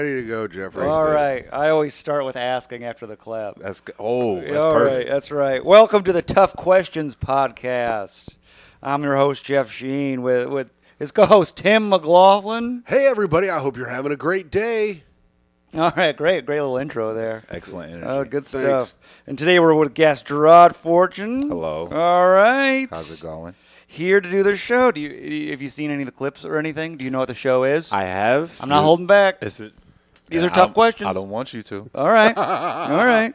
ready to go, Jeffrey. All right. I always start with asking after the clap. That's perfect. Right, that's right. Welcome to the Tough Questions podcast. I'm your host, Jeff Sheen, with his co-host, Tim McLaughlin. Hey, everybody. I hope you're having a great day. All right, great little intro there. Excellent energy. Oh, good Thanks. stuff. And today we're with Guest Jarrod Fortune. Hello. All right. How's it going? Here to do the show. Have you seen any of the clips or anything? Do you know what the show is? I have. I'm not holding back. Is it? These are tough questions. I don't want you to. All right. All right.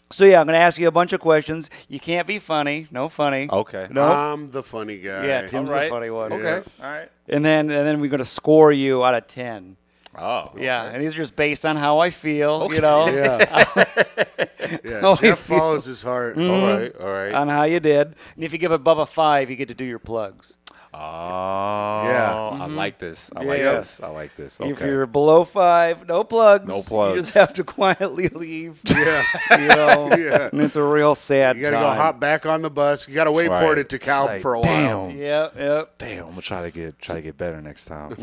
So, yeah, I'm going to ask you a bunch of questions. You can't be funny. No funny. Okay. No. I'm the funny guy. Yeah, Tim's All right. the funny one. Okay. All right. And then we're going to score you out of 10. Oh. Yeah, okay. and these are just based on how I feel, Okay. you know. Yeah. Oh, Jeff he feels- follows his heart. All right. All right. On how you did. And if you give above a 5, you get to do your plugs. Oh. Yeah. I like this. I Yeah. like this. I like this. Okay. If you're below 5, no plugs. No plugs. You just have to quietly leave. Yeah. You know. Yeah. And it's a real sad You got to time. go hop back on the bus. You got to wait Right. for it to count It's like, for a while. damn. Yep. Damn. I'm gonna try to get better next time.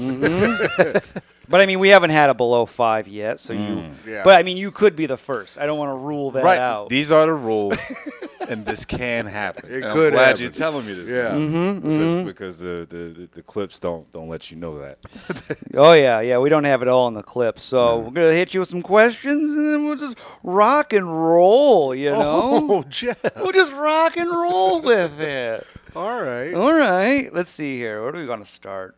But I mean, we haven't had a below 5 yet, so you. Yeah. But I mean, you could be the first. I don't want to rule that Right. out. These are the rules, and this can happen. It And could I'm glad happen. you're telling me this. Yeah. Because the clips don't let you know that. Oh yeah. We don't have it all in the clip, so we're gonna hit you with some questions, and then we'll just rock and roll. You know, Oh, Jeff. we'll just rock and roll with it. All right. All right. Let's see here. Where are we gonna start?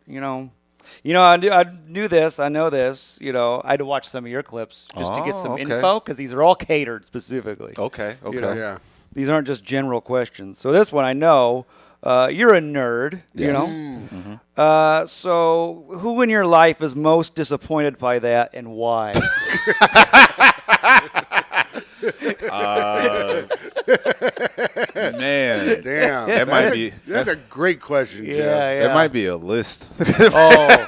I knew this. I know this. I had to watch some of your clips just to get some okay. info because these are all catered specifically. Okay. Okay. know. Yeah. These aren't just general questions. So this one I know. You're a nerd, you Yes. know. So who in your life is most disappointed by that, and why? Man, Damn. That might be- That's a great question, Jeff. Yeah. it might be a list. Oh,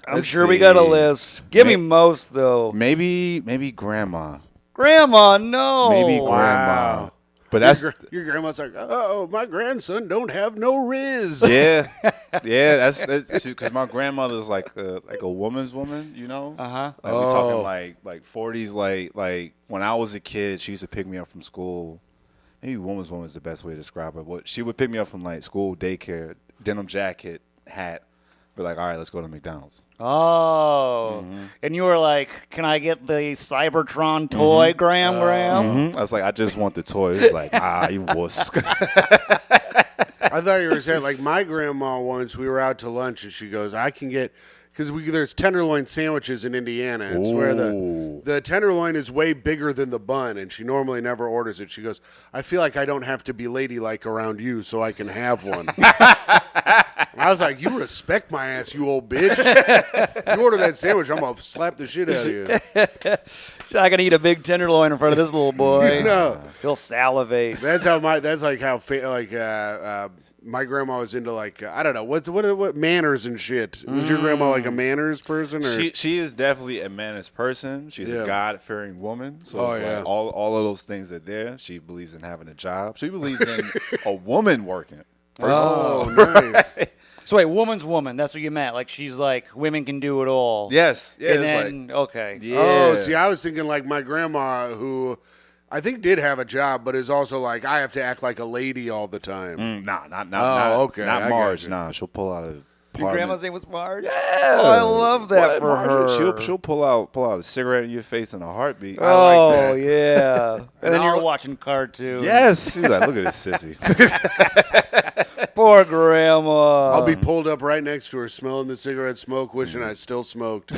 I'm Let's sure we got a see. list. Give me May- most though. maybe grandma. Grandma, no. Maybe Wow. grandma. But that's Your grandma's like, oh, my grandson don't have no riz. yeah. That's because my grandmother's like a woman's woman, you know. Uh-huh. Like we're talking like 40s, like when I was a kid, she used to pick me up from school. Maybe woman's woman is the best way to describe it. What she would pick me up from like school, daycare, denim jacket, hat. We're like, all right, let's go to McDonald's. Oh. And you were like, can I get the Cybertron toy, Graham? I was like, I just want the toy. It was like, you wuss. I thought you were saying, like, my grandma once, we were out to lunch, and she goes, I can get, because there's tenderloin sandwiches in Indiana. It's where the tenderloin is way bigger than the bun, and she normally never orders it. She goes, I feel like I don't have to be ladylike around you so I can have one. I was like, you respect my ass, you old bitch. You order that sandwich, I'm going to slap the shit out of you. I can eat a big tenderloin in front of this little boy. No. He'll salivate. That's how my grandma was into, like, I don't know, what manners and shit. Was your grandma like a manners person? Or? She is definitely a man's person. She's Yeah. a God-fearing woman. So Oh, it's yeah. like all of those things are there. She believes in having a job. She believes in a woman working. Oh, nice. So wait, woman's woman. That's what you meant. Like she's like, women can do it all. Yes. Yeah. And it's then, okay. yeah. Oh, see, I was thinking like my grandma, who I think did have a job, but is also like, I have to act like a lady all the time. Not okay, I Not Marge. gotcha. Nah, she'll pull out a. Your grandma's name was Marge? Yeah. Oh, I love that What, for Marge? her. She'll pull out a cigarette in your face in a heartbeat. Oh, like that. yeah. And then I'll- you're watching cartoons. Yes. She's like, look at this sissy. Poor grandma. I'll be pulled up right next to her, smelling the cigarette smoke, wishing I still smoked.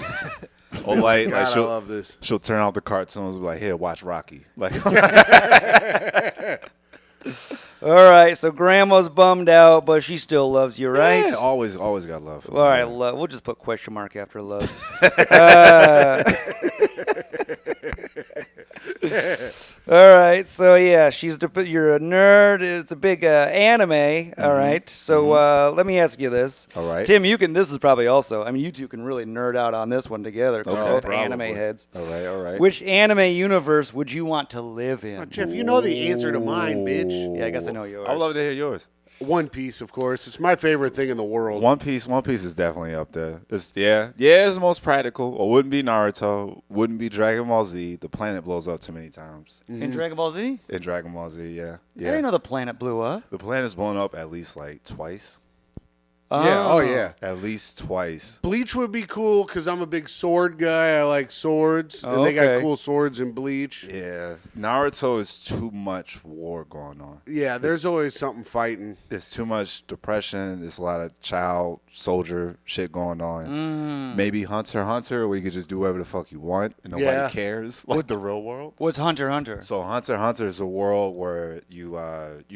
Or like God, I she'll love this. she'll turn off the cartoons and be like, here, watch Rocky. Like All right, so grandma's bummed out, but she still loves you, right? yeah, always got love. All right, love. We'll just put question mark after love. All right, so yeah, you're a nerd. It's a big anime. All right, so let me ask you this. All right. Tim, this is probably also. I mean, you two can really nerd out on this one together. 'cause Okay. you're both Probably. anime heads. All right. Which anime universe would you want to live in? Jeff, you know the answer to mine, bitch. Yeah, I guess I know yours. I would love to hear yours. One Piece, of course. It's my favorite thing in the world. One Piece is definitely up there. It's it's the most practical. Or wouldn't be Naruto, wouldn't be Dragon Ball Z. The planet blows up too many times. In Dragon Ball Z? In Dragon Ball Z, yeah. I didn't know the planet blew up. The planet's blown up at least like twice. Yeah, oh yeah. At least twice. Bleach would be cool because I'm a big sword guy. I like swords. Oh, and they got okay. cool swords in Bleach. Yeah. Naruto is too much war going on. Yeah, there's always something fighting. There's too much depression. There's a lot of child soldier shit going on. Maybe Hunter x Hunter, where you could just do whatever the fuck you want and nobody cares, like the real world. What's Hunter x Hunter? So Hunter x Hunter is a world where you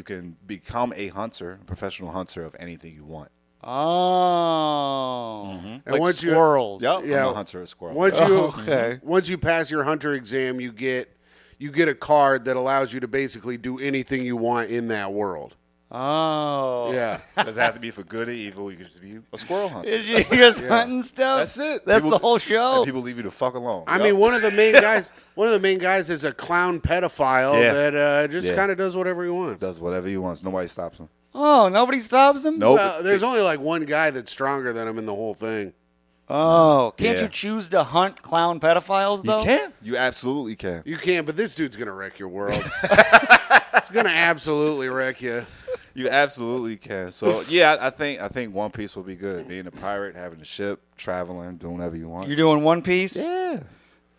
can become a hunter, a professional hunter of anything you want. Oh. And Like once you- squirrels. Yep. Yeah. I'm a hunter of squirrels. Once you pass your hunter exam, you get a card that allows you to basically do anything you want in that world. Oh. Yeah. Does it have to be for good or evil? You can just be a squirrel hunter. You're just hunting stuff? That's it. That's People- the whole show? And people leave you the fuck alone. I mean, one of the main guys is a clown pedophile that just kind of does whatever he wants. Does whatever he wants. Nobody stops him. Oh, nobody stops him? Nope. Well, there's only like one guy that's stronger than him in the whole thing. Oh. Can't Yeah. you choose to hunt clown pedophiles, though? You can. You absolutely can. You can, but this dude's gonna wreck your world. It's gonna absolutely wreck you. You absolutely can. So yeah, I think One Piece will be good. Being a pirate, having a ship, traveling, doing whatever you want. You're doing One Piece? Yeah.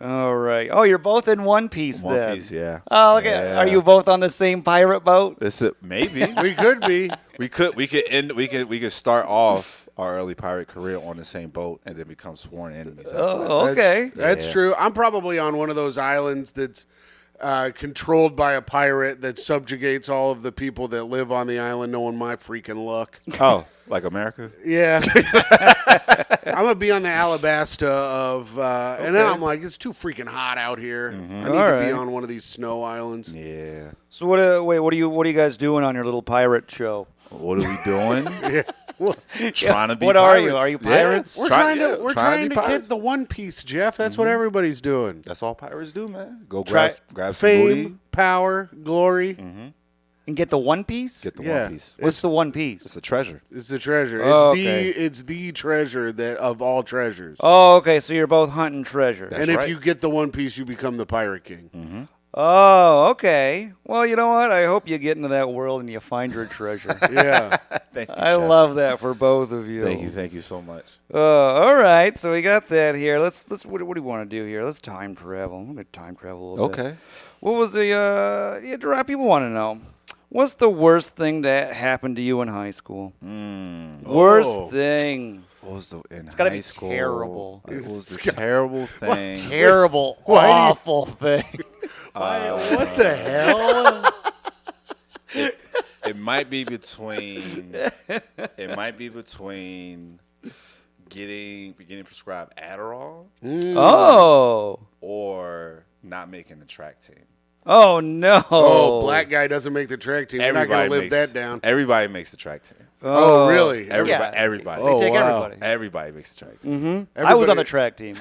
All right. Oh, you're both in One Piece then. One Piece, yeah. Oh, okay. Yeah. Are you both on the same pirate boat? It's a, maybe. We could be. we could start off our early pirate career on the same boat and then become sworn enemies. after that. Oh, okay. That's Yeah. true. I'm probably on one of those islands that's controlled by a pirate that subjugates all of the people that live on the island, knowing my freaking luck. Oh, like America? Yeah. I'm going to be on the Alabasta of, and then I'm like, it's too freaking hot out here. I need to All be right. on one of these snow islands. Yeah. So what are you guys doing on your little pirate show? What are we doing? Well, Trying to be What pirates. are you? Are you pirates? we're trying to be get pirates. the One Piece, Jeff. That's what everybody's doing. That's all pirates do, man. Go Try- grab some booty. Fame, power, glory. And get the One Piece? Get the Yeah. One Piece. What's the One Piece? It's a treasure. It's the treasure. Oh, It's okay. it's the treasure that of all treasures. Oh, okay. So you're both hunting treasure. and if right. you get the One Piece, you become the Pirate King. Oh, okay. Well, you know what? I hope you get into that world and you find your treasure. Yeah. Thank you. I love that for both of you. Thank you so much. All right. So we got that here. Let's. What do we want to do here? Let's time travel. I'm gonna time travel a little bit. Okay. What was the? People want to know. What's the worst thing that happened to you in high school? Worst thing. What was the in gotta high be school? terrible. It was the terrible thing. Terrible, awful thing. What the hell? It might be between. It might be between getting prescribed Adderall Oh. or not making the track team. Oh no. Oh, black guy doesn't make the track team. We're not going to live makes, that down. Everybody makes the track team. Oh, really? Everybody. Yeah. Everybody. They take wow. everybody. Everybody makes the track team. I was on the track team.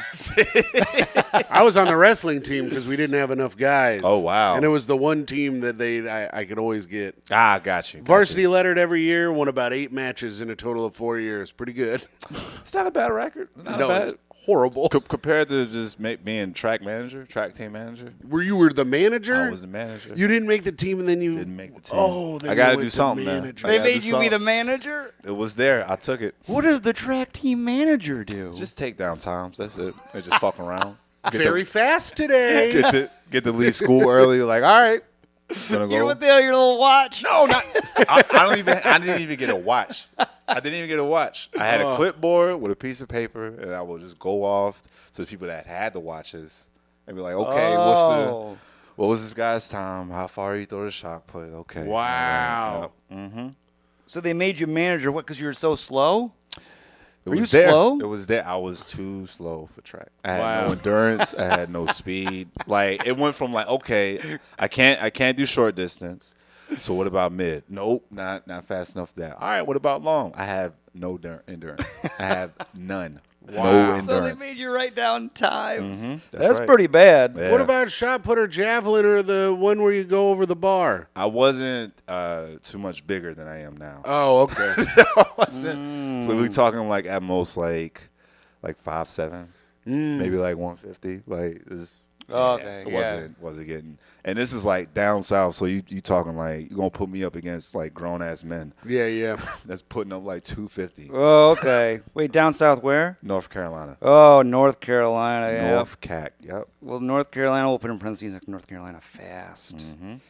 I was on the wrestling team because we didn't have enough guys. Oh, wow. And it was the one team that I could always get. Ah, got you. Varsity lettered every year, won about 8 matches in a total of 4 years. Pretty good. It's not a bad record. Not No, bad. it's horrible. Compared to just being track team manager. You were the manager? I was the manager. You didn't make the team, and then you Didn't make the team. Oh, then I you got to went do to something, man. manager. I They gotta made do you be the something. manager? It was there. I took it. What does the track team manager do? Just take down times. That's it. And just fuck around. Very fast today. Get to leave school early. Like, all right, gonna You're go. with your little watch. No, not. I didn't even get a watch. I didn't even get a watch. I had a clipboard with a piece of paper, and I would just go off to the people that had the watches and be like, okay, Oh. what was this guy's time? How far he throw the shot put? Okay. Wow. So they made you manager what? Because you were so slow? It Were you was there. slow? It was there. I was too slow for track. I had Wow. no endurance. I had no speed. Like it went from like, okay, I can't do short distance. So what about mid? Nope, not fast enough for that. All right, what about long? I have no endurance. I have none No Wow. endurance. So they made you write down times. Mm-hmm. That's right. pretty bad. Yeah. What about shot put or javelin or the one where you go over the bar? I wasn't too much bigger than I am now. Oh, okay. I wasn't. So we talking like at most like 5'7", maybe like 150. Like this. Okay, It yeah. wasn't getting. And this is like down south, so you talking like you gonna put me up against like grown ass men Yeah. that's putting up like 250. Oh, okay. Wait, down south where? North Carolina. Oh, North Carolina. Yeah. North Cac. Yep. Well, North Carolina, we'll put in parentheses like North Carolina fast. And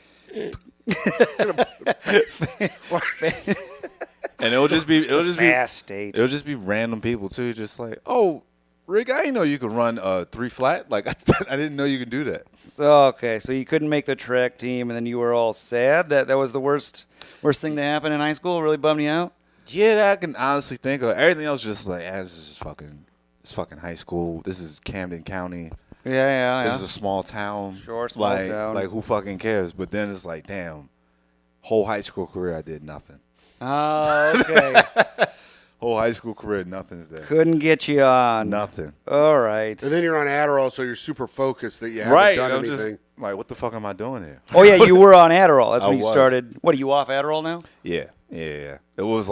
it'll just be Fast state. it'll just be random people too, just like, oh, Rick, I didn't know you could run 3 flat. Like I didn't know you could do that. So okay, so you couldn't make the track team, and then you were all sad. That was the worst thing to happen in high school. Really bummed you out. Yeah, that I can honestly think of. Everything else just like, this is fucking high school. This is Camden County. Yeah. This is a small town. Sure, small town. Like who fucking cares? But then it's like, damn, whole high school career I did nothing. Oh, okay. Whole high school career, nothing's there. Couldn't get you on. Nothing. All right. And then you're on Adderall, so you're super focused that you haven't Right. done I'm anything. just like, what the fuck am I doing here? Oh yeah, you were on Adderall. That's I when you was. started. What are you off Adderall now? Yeah. It was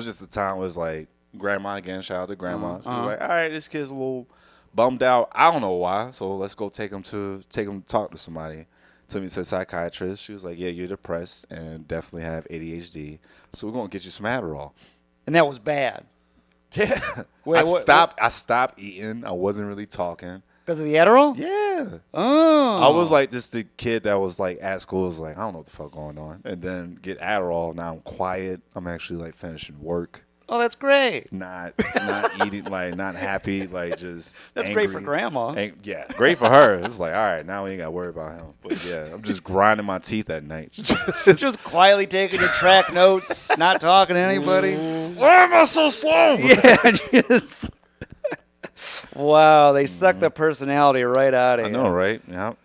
just the time it was like grandma again. Shout out to grandma. She was like, all right, this kid's a little bummed out. I don't know why. So let's go take him to talk to somebody. Took me to a psychiatrist. She was like, yeah, you're depressed and definitely have ADHD. So we're gonna get you some Adderall. And that was bad Yeah. Wait, I stopped eating. I wasn't really talking. because of the Adderall. Yeah. Oh. I was like just the kid that was like at school was like, I don't know what the fuck going on. And then get Adderall. Now I'm quiet. I'm actually like finishing work. Oh, that's great. Not eating, like not happy, like just That's angry. great for grandma. Yeah, great for her. It's like, all right, now we ain't got to worry about him. But yeah, I'm just grinding my teeth at night. Just quietly taking your track notes, not talking to anybody. Why am I so slow? Yeah, just. Wow, they suck the personality right out of I you. know, right? Yeah.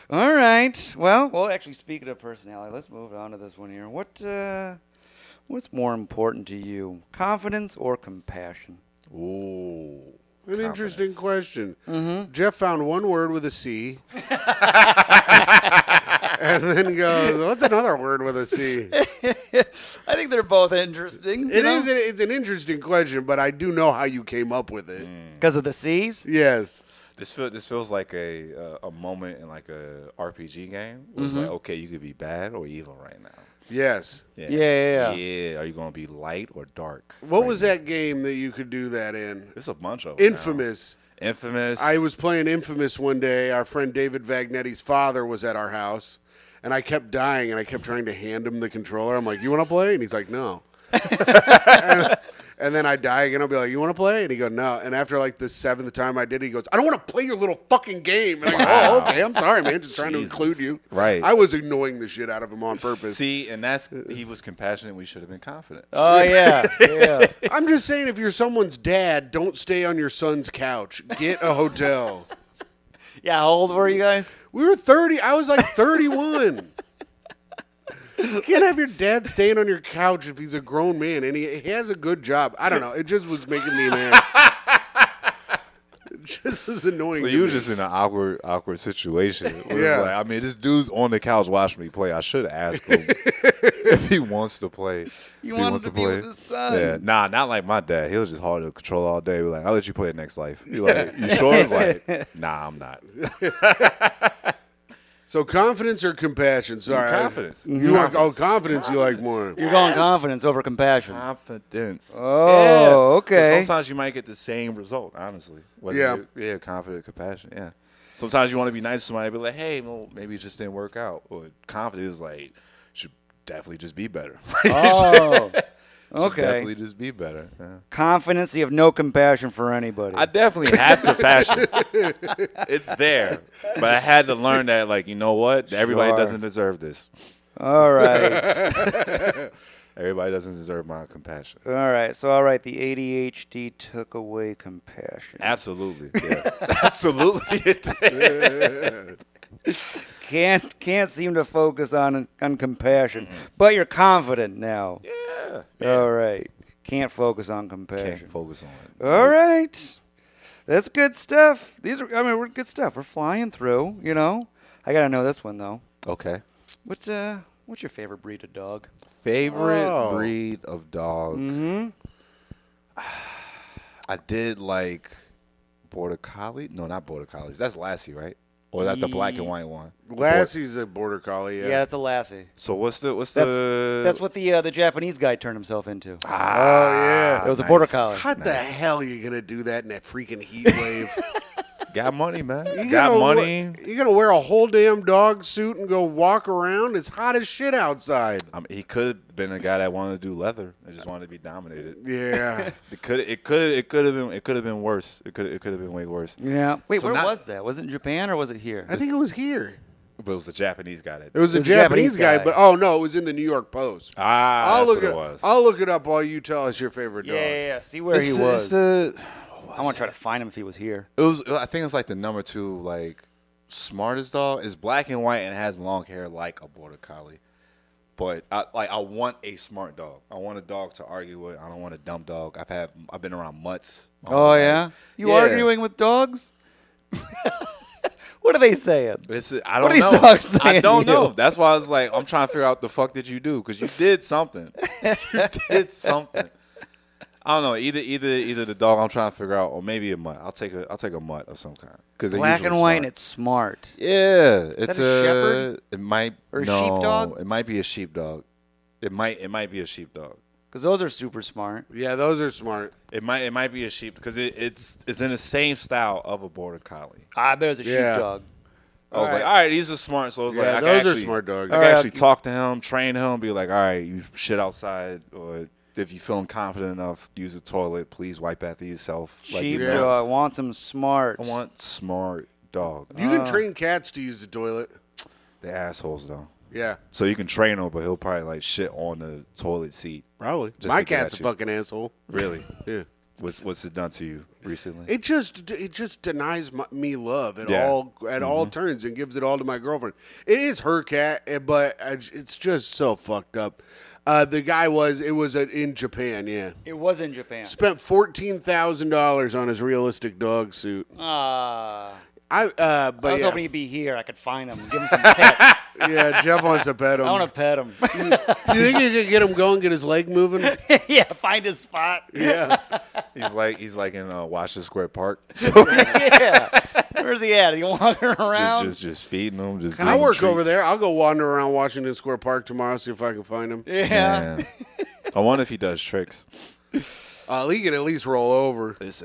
All right. Well, actually, speaking of personality, let's move on to this one here. What's more important to you, confidence or compassion? Ooh. An interesting Confidence. question. Mm-hmm. Jeff found one word with a C. And then goes, what's another word with a C? I think they're both interesting. It's an interesting question, but I do know how you came up with it. Because of the C's. Yes. This feels like a moment in like a RPG game. Where It's like, okay, you could be bad or evil right now. Yes. Yeah. Yeah. Are you gonna be light or dark? What right was now? that game that you could do that in? There's a bunch of them now. Infamous. Infamous. I was playing Infamous one day. Our friend David Vagnetti's father was at our house, and I kept dying, and I kept trying to hand him the controller. I'm like, you want to play? And he's like, no. And then I die again. I'll be like, you want to play? And he goes, no. And after like the 7th time I did it, he goes, I don't want to play your little fucking game. And I go, oh, okay, I'm sorry, man. Just trying to Jesus. include you. Right. I was annoying the shit out of him on purpose. See, and he was compassionate. We should have been confident. Oh yeah. Yeah. I'm just saying, if you're someone's dad, don't stay on your son's couch. Get a hotel. Yeah. How old were you guys? We were 30. I was like 31. You can't have your dad staying on your couch if he's a grown man and he has a good job. I don't know. It just was making me mad. It just was annoying. So to you were me. just in an awkward situation. Where Yeah. It's like, I mean, this dude's on the couch watching me play. I should ask him if he wants to play. If he wanted wants to be with his son. Yeah, nah, not like my dad. He was just hard to control all day. We're like, I'll let you play it next life. You're like, you sure? It's like, nah, I'm not. So confidence or compassion? Sorry. Confidence. You want confidence you like more. You're going confidence over compassion. Confidence. Oh, okay. Sometimes you might get the same result, honestly. Yeah. Yeah, confident, compassion, yeah. Sometimes you want to be nice to somebody, be like, hey, well, maybe it just didn't work out. Or confidence is like, should definitely just be better. Oh. Should Okay. definitely just be better. Yeah. Confidence. You have no compassion for anybody. I definitely have compassion. It's there. But I had to learn that, like, you know what? Everybody Sure. doesn't deserve this. All right. Everybody doesn't deserve my compassion. All right. So, all right. The ADHD took away compassion. Absolutely. Yeah. Absolutely it did. Can't seem to focus on compassion, but you're confident now. Yeah. All right. Can't focus on compassion. Can't focus on it. All right. That's good stuff. We're good stuff. We're flying through, you know. I got to know this one, though. Okay. What's your favorite breed of dog? Favorite breed of dog? Mm-hmm. I did like Border Collie. No, not Border Collies. That's Lassie, right? Or is that the black and white one? Lassie's a Border Collie, Yeah, that's a Lassie. So what's the That's what the Japanese guy turned himself into. Oh, yeah. It was a Border Collie. How the hell are you going to do that in that freaking heat wave? Got money, man. You Got money. You gonna wear a whole damn dog suit and go walk around? It's hot as shit outside. He could have been a guy that wanted to do leather. I just wanted to be dominated. Yeah. It could have been worse. It could have been way worse. Yeah. Wait, So where was that? Was it in Japan or was it here? I think it was here. But it was the Japanese guy that It was a Japanese guy, but it was in the New York Post. that's what it was. I'll look it up while you tell us your favorite dog. Yeah. See where he was. I want to try to find him if he was here. I think it's like the number 2 like smartest dog. It's black and white and has long hair like a Border Collie. But I want a smart dog. I want a dog to argue with. I don't want a dumb dog. I've been around mutts. Oh yeah? You arguing with dogs? What are they saying? I What don't are these know. dogs saying I don't to you? know. That's why I was like, I'm trying to figure out the fuck did you do? Because you did something. You did something. I don't know. Either the dog I'm trying to figure out, or maybe a mutt. I'll take a mutt of some kind. Black and white, and it's smart. Yeah, it's that a shepherd? It might Or a no, sheepdog? It might be a sheepdog. It might be a sheepdog. Because those are super smart. Yeah, those are smart. It might be a sheep because it's in the same style of a Border Collie. I bet it's a sheepdog. I was like, all right, these are smart. So I was like, I those can are smart dogs. I can actually talk to him, train him, be like, all right, you shit outside, or if you feeling confident enough, use the toilet. Please wipe after yourself. Sheepdog wants him smart. I want smart dog. You can train cats to use the toilet. They're assholes though. Yeah, So you can train him, but he'll probably like shit on the toilet seat. probably. Just My to get cat's at a you. fucking asshole. Really? Yeah. What's it done to you recently? It just denies me love at Yeah. all turns and gives it all to my girlfriend. It is her cat, but it's just so fucked up. The guy was in Japan. Yeah, It was in Japan. spent $14,000 on his realistic dog suit. I But was yeah. hoping he'd be here. I could find him, give him some pets. Yeah, Jeff wants to pet him. I want to pet him. You think you could get him going, get his leg moving? Yeah, find his spot. Yeah. He's like in Washington Square Park. Yeah. Where's he at? Is he walking around? just feeding him. Just I giving work treats. over there. I'll go wander around Washington Square Park tomorrow, see if I can find him. Yeah. Man. I wonder if he does tricks. He can at least roll over. That's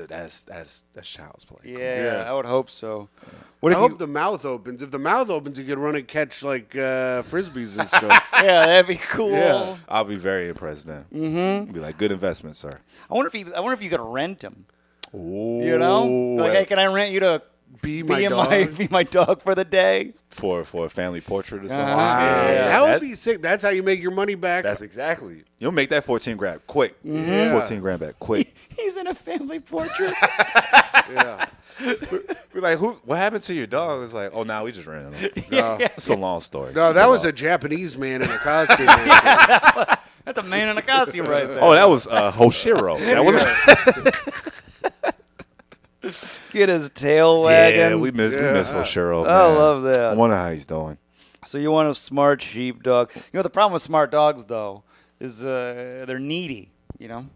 child's play. Yeah, Yeah. I would hope so. What I if hope you, the mouth opens. If the mouth opens, you could run and catch like frisbees and stuff. Yeah, that'd be cool. Yeah. I'll be very impressed then. Mm-hmm. Be like, good investment, sir. I wonder if you could rent him. Ooh. You know? Like, hey, can I rent you to Be my be dog. my dog for the day? For a family portrait or something. Uh-huh. Yeah. That would be sick. That's how you make your money back. That's exactly. You'll make that 14 grand quick. Yeah. 14 grand back quick. He's in a family portrait. Yeah. Be like, what happened to your dog? It's like, oh, now we just ran him. No, It's a long story. no, It's that was long- a Japanese man in a costume. That's a man in a costume right there. Oh, that was Hoshiro. That was. Get his tail wagging. Yeah, we miss Hoshiro. I man. love that. I wonder how he's doing. So you want a smart sheepdog. You know, the problem with smart dogs, though, is they're needy, you know?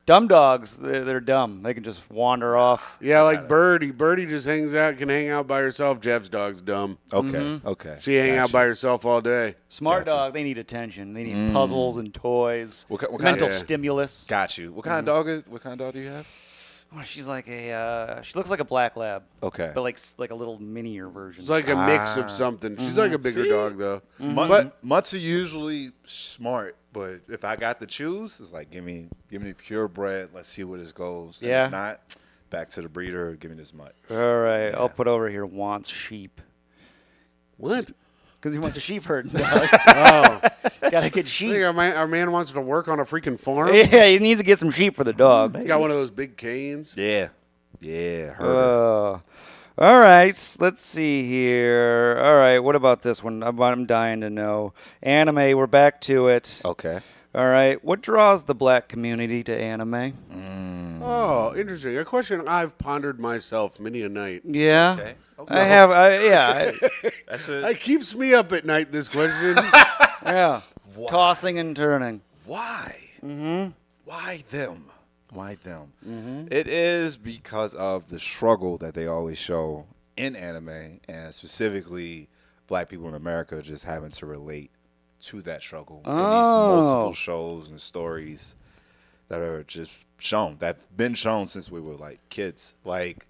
Dumb dogs, they're dumb. They can just wander off. Yeah, like Birdie. Birdie just can hang out by herself. Jeff's dog's dumb. Okay. Okay. She hang out Gotcha. by herself all day. Smart Gotcha. dog, they need attention. They need puzzles and toys, What kind mental of stimulus. Got you. What kind of dog is? What kind of dog do you have? Oh, she's like she looks like a black lab. Okay. But like a little minier version. It's like a mix of something. She's like a bigger dog, though. Mutts are usually smart, but if I got to choose, it's like give me purebred. Let's see where this goes. And Yeah. If not, back to the breeder. Give me this mutt. All right, I'll put over here wants sheep. What? Because he wants a sheep herding dog. Oh. Gotta get I sheep. think our man wants to work on a freaking farm. Yeah, he needs to get some sheep for the dog. He's got one of those big canes. Yeah. Yeah. Herder. All right, let's see here. All right, what about this one? I'm dying to know. Anime, we're back to it. Okay. All right. What draws the black community to anime? Oh, interesting. A question I've pondered myself many a night. Yeah. Okay. I have. That's It keeps me up at night, this question. Yeah. Tossing and turning. Why? Why them? Why them? It is because of the struggle that they always show in anime, and specifically black people in America just having to relate to that struggle in these multiple shows and stories that are just shown, that've been shown since we were like kids. Like,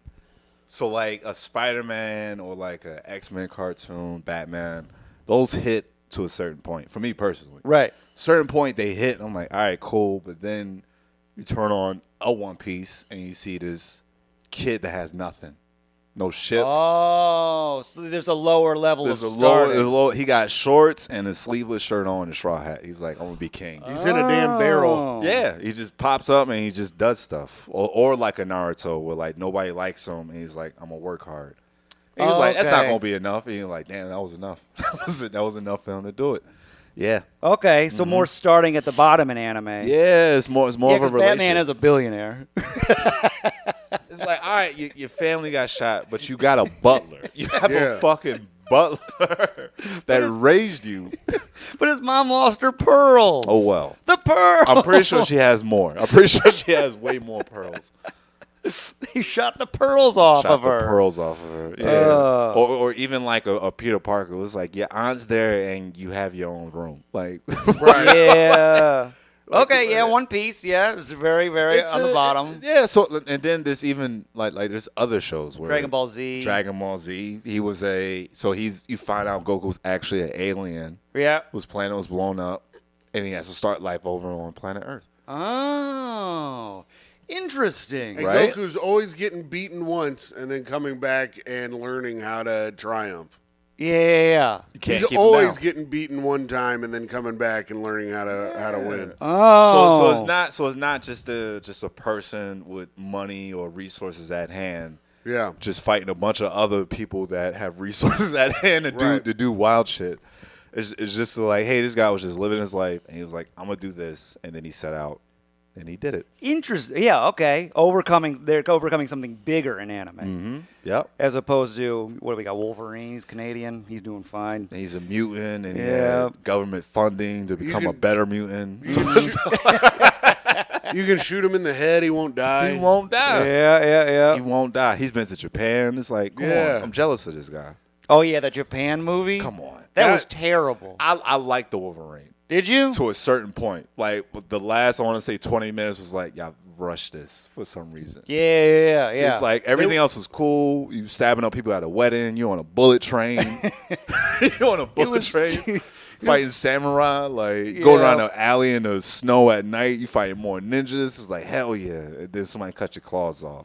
so like a Spider-Man or like a X-Men cartoon, Batman, those hit to a certain point for me personally. Right. Certain point they hit, and I'm like, all right, cool. But then you turn on a One Piece and you see this kid that has nothing, no ship. Oh, so there's a lower level There's of a starting. low. He got shorts and a sleeveless shirt on and a straw hat. He's like, I'm gonna be king. He's in a damn barrel. Yeah, he just pops up and he just does stuff, or like a Naruto where like nobody likes him and he's like, I'm gonna work hard. And he was like, that's not gonna be enough. And he's like, damn, that was enough. that was enough for him to do it. Yeah. Okay, so more starting at the bottom in anime. Yeah, it's more of a relationship. Batman is a billionaire. It's like, all right, your family got shot, but you got a butler. You have Yeah. a fucking butler that raised you. But his mom lost her pearls. Oh, well. The pearls. I'm pretty sure she has more. I'm pretty sure she has way more pearls. He shot the pearls off Shot of the her. pearls off of her. Yeah. Or even like a Peter Parker. It was like, your aunt's there and you have your own room. Like, Yeah. Okay, yeah, One Piece, yeah. It was very, very on the bottom. Yeah, so, and then there's even, like there's other shows where. Dragon Ball Z. Dragon Ball Z. He was you find out Goku's actually an alien. Yeah. Whose planet was blown up, and he has to start life over on planet Earth. Oh, interesting. And Right? Goku's always getting beaten once and then coming back and learning how to triumph. Yeah. You can't He's keep him always down. getting beaten one time and then coming back and learning how to win. Oh. So it's not just a person with money or resources at hand. Yeah. Just fighting a bunch of other people that have resources at hand to do wild shit. It's just like, hey, this guy was just living his life, and he was like, I'm gonna do this, and then he set out, and he did it. Interesting. Yeah, okay. They're overcoming something bigger in anime. Yep. As opposed to, what do we got? Wolverine, he's Canadian. He's doing fine. And he's a mutant, and he Yeah. had government funding to become a better mutant. So You can shoot him in the head, he won't die. he won't die. Yeah. He won't die. He's been to Japan. It's like, come on. I'm jealous of this guy. Oh, yeah, the Japan movie? Come on. That was terrible. I like the Wolverine Did you? to a certain point. Like the last, I want to say 20 minutes was like, y'all rushed this for some reason. Yeah. It's like everything else was cool. You stabbing up people at a wedding. You on a bullet train. You on a bullet train. Fighting samurai, like going around the alley in the snow at night. You fighting more ninjas. It was like, hell yeah. And then somebody cut your claws off.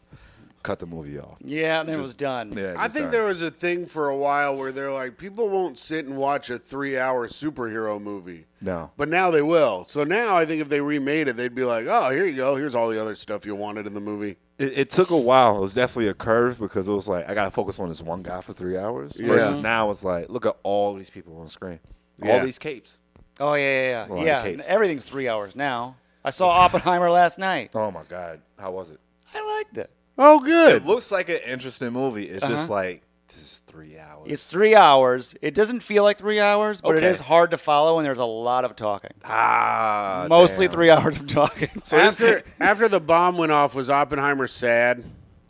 Cut the movie off. Yeah, and then it was done. Yeah, I think there was a thing for a while where they're like, people won't sit and watch a 3-hour superhero movie. No. But now they will. So now I think if they remade it, they'd be like, oh, here you go. Here's all the other stuff you wanted in the movie. It took a while. It was definitely a curve because it was like, I got to focus on this one guy for 3 hours. Versus now it's like, look at all these people on screen. All these capes. Oh, yeah. A lot of Yeah, capes. everything's 3 hours now. I saw Oppenheimer last night. Oh, my God. How was it? I liked it. Oh, good. It looks like an interesting movie. It's just like, this is 3 hours. It's 3 hours. It doesn't feel like 3 hours, but it Okay. is hard to follow, and there's a lot of talking. damn. Mostly 3 hours of talking. So after the bomb went off, was Oppenheimer sad?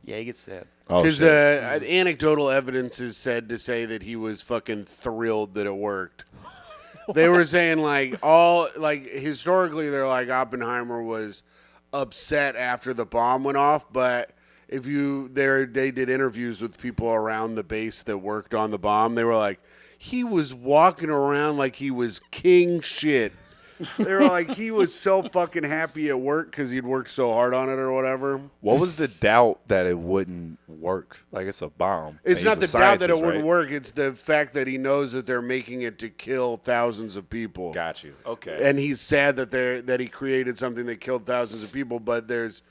Yeah, he gets sad. Oh, Because shit. anecdotal evidence is said to say that he was fucking thrilled that it worked. They were saying historically they're like Oppenheimer was upset after the bomb went off, but if they did interviews with people around the base that worked on the bomb, they were like, he was walking around like he was king shit. They were like, he was so fucking happy at work because he'd worked so hard on it or whatever. What was the doubt that it wouldn't work? Like, it's a bomb. It's And not he's the a doubt that it scientist, wouldn't right? work. It's the fact that he knows that they're making it to kill thousands of people. Got you. Okay. And he's sad that he created something that killed thousands of people, but there's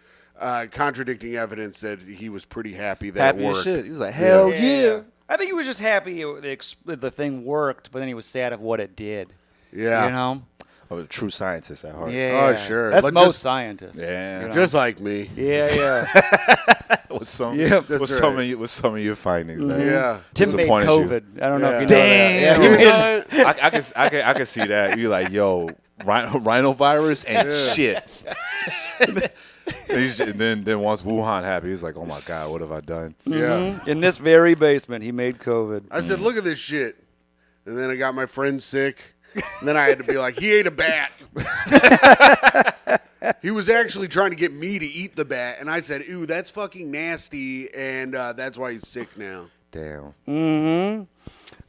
contradicting evidence that he was pretty happy that Happy it as worked. shit. He was like, hell yeah. I think he was just happy the thing worked, but then he was sad of what it did. Yeah. You know? a true scientist at heart. Yeah. Oh, sure. That's But most just- scientists. Yeah. you know? Just like me. Yeah. What's some? Yep, that's what's some of you? What's some of your findings? That Yeah. Tim made disappointed COVID. I don't know if you know Damn. that. You Yeah, know what? I can see that. You're like, yo, rhinovirus and shit. And then once Wuhan happened, he was like, oh my god, what have I done? Yeah. in this very basement, he made COVID. I said, look at this shit. And then I got my friend sick. And then I had to be like, he ate a bat. He was actually trying to get me to eat the bat. And I said, ew, that's fucking nasty. And that's why he's sick now. Damn.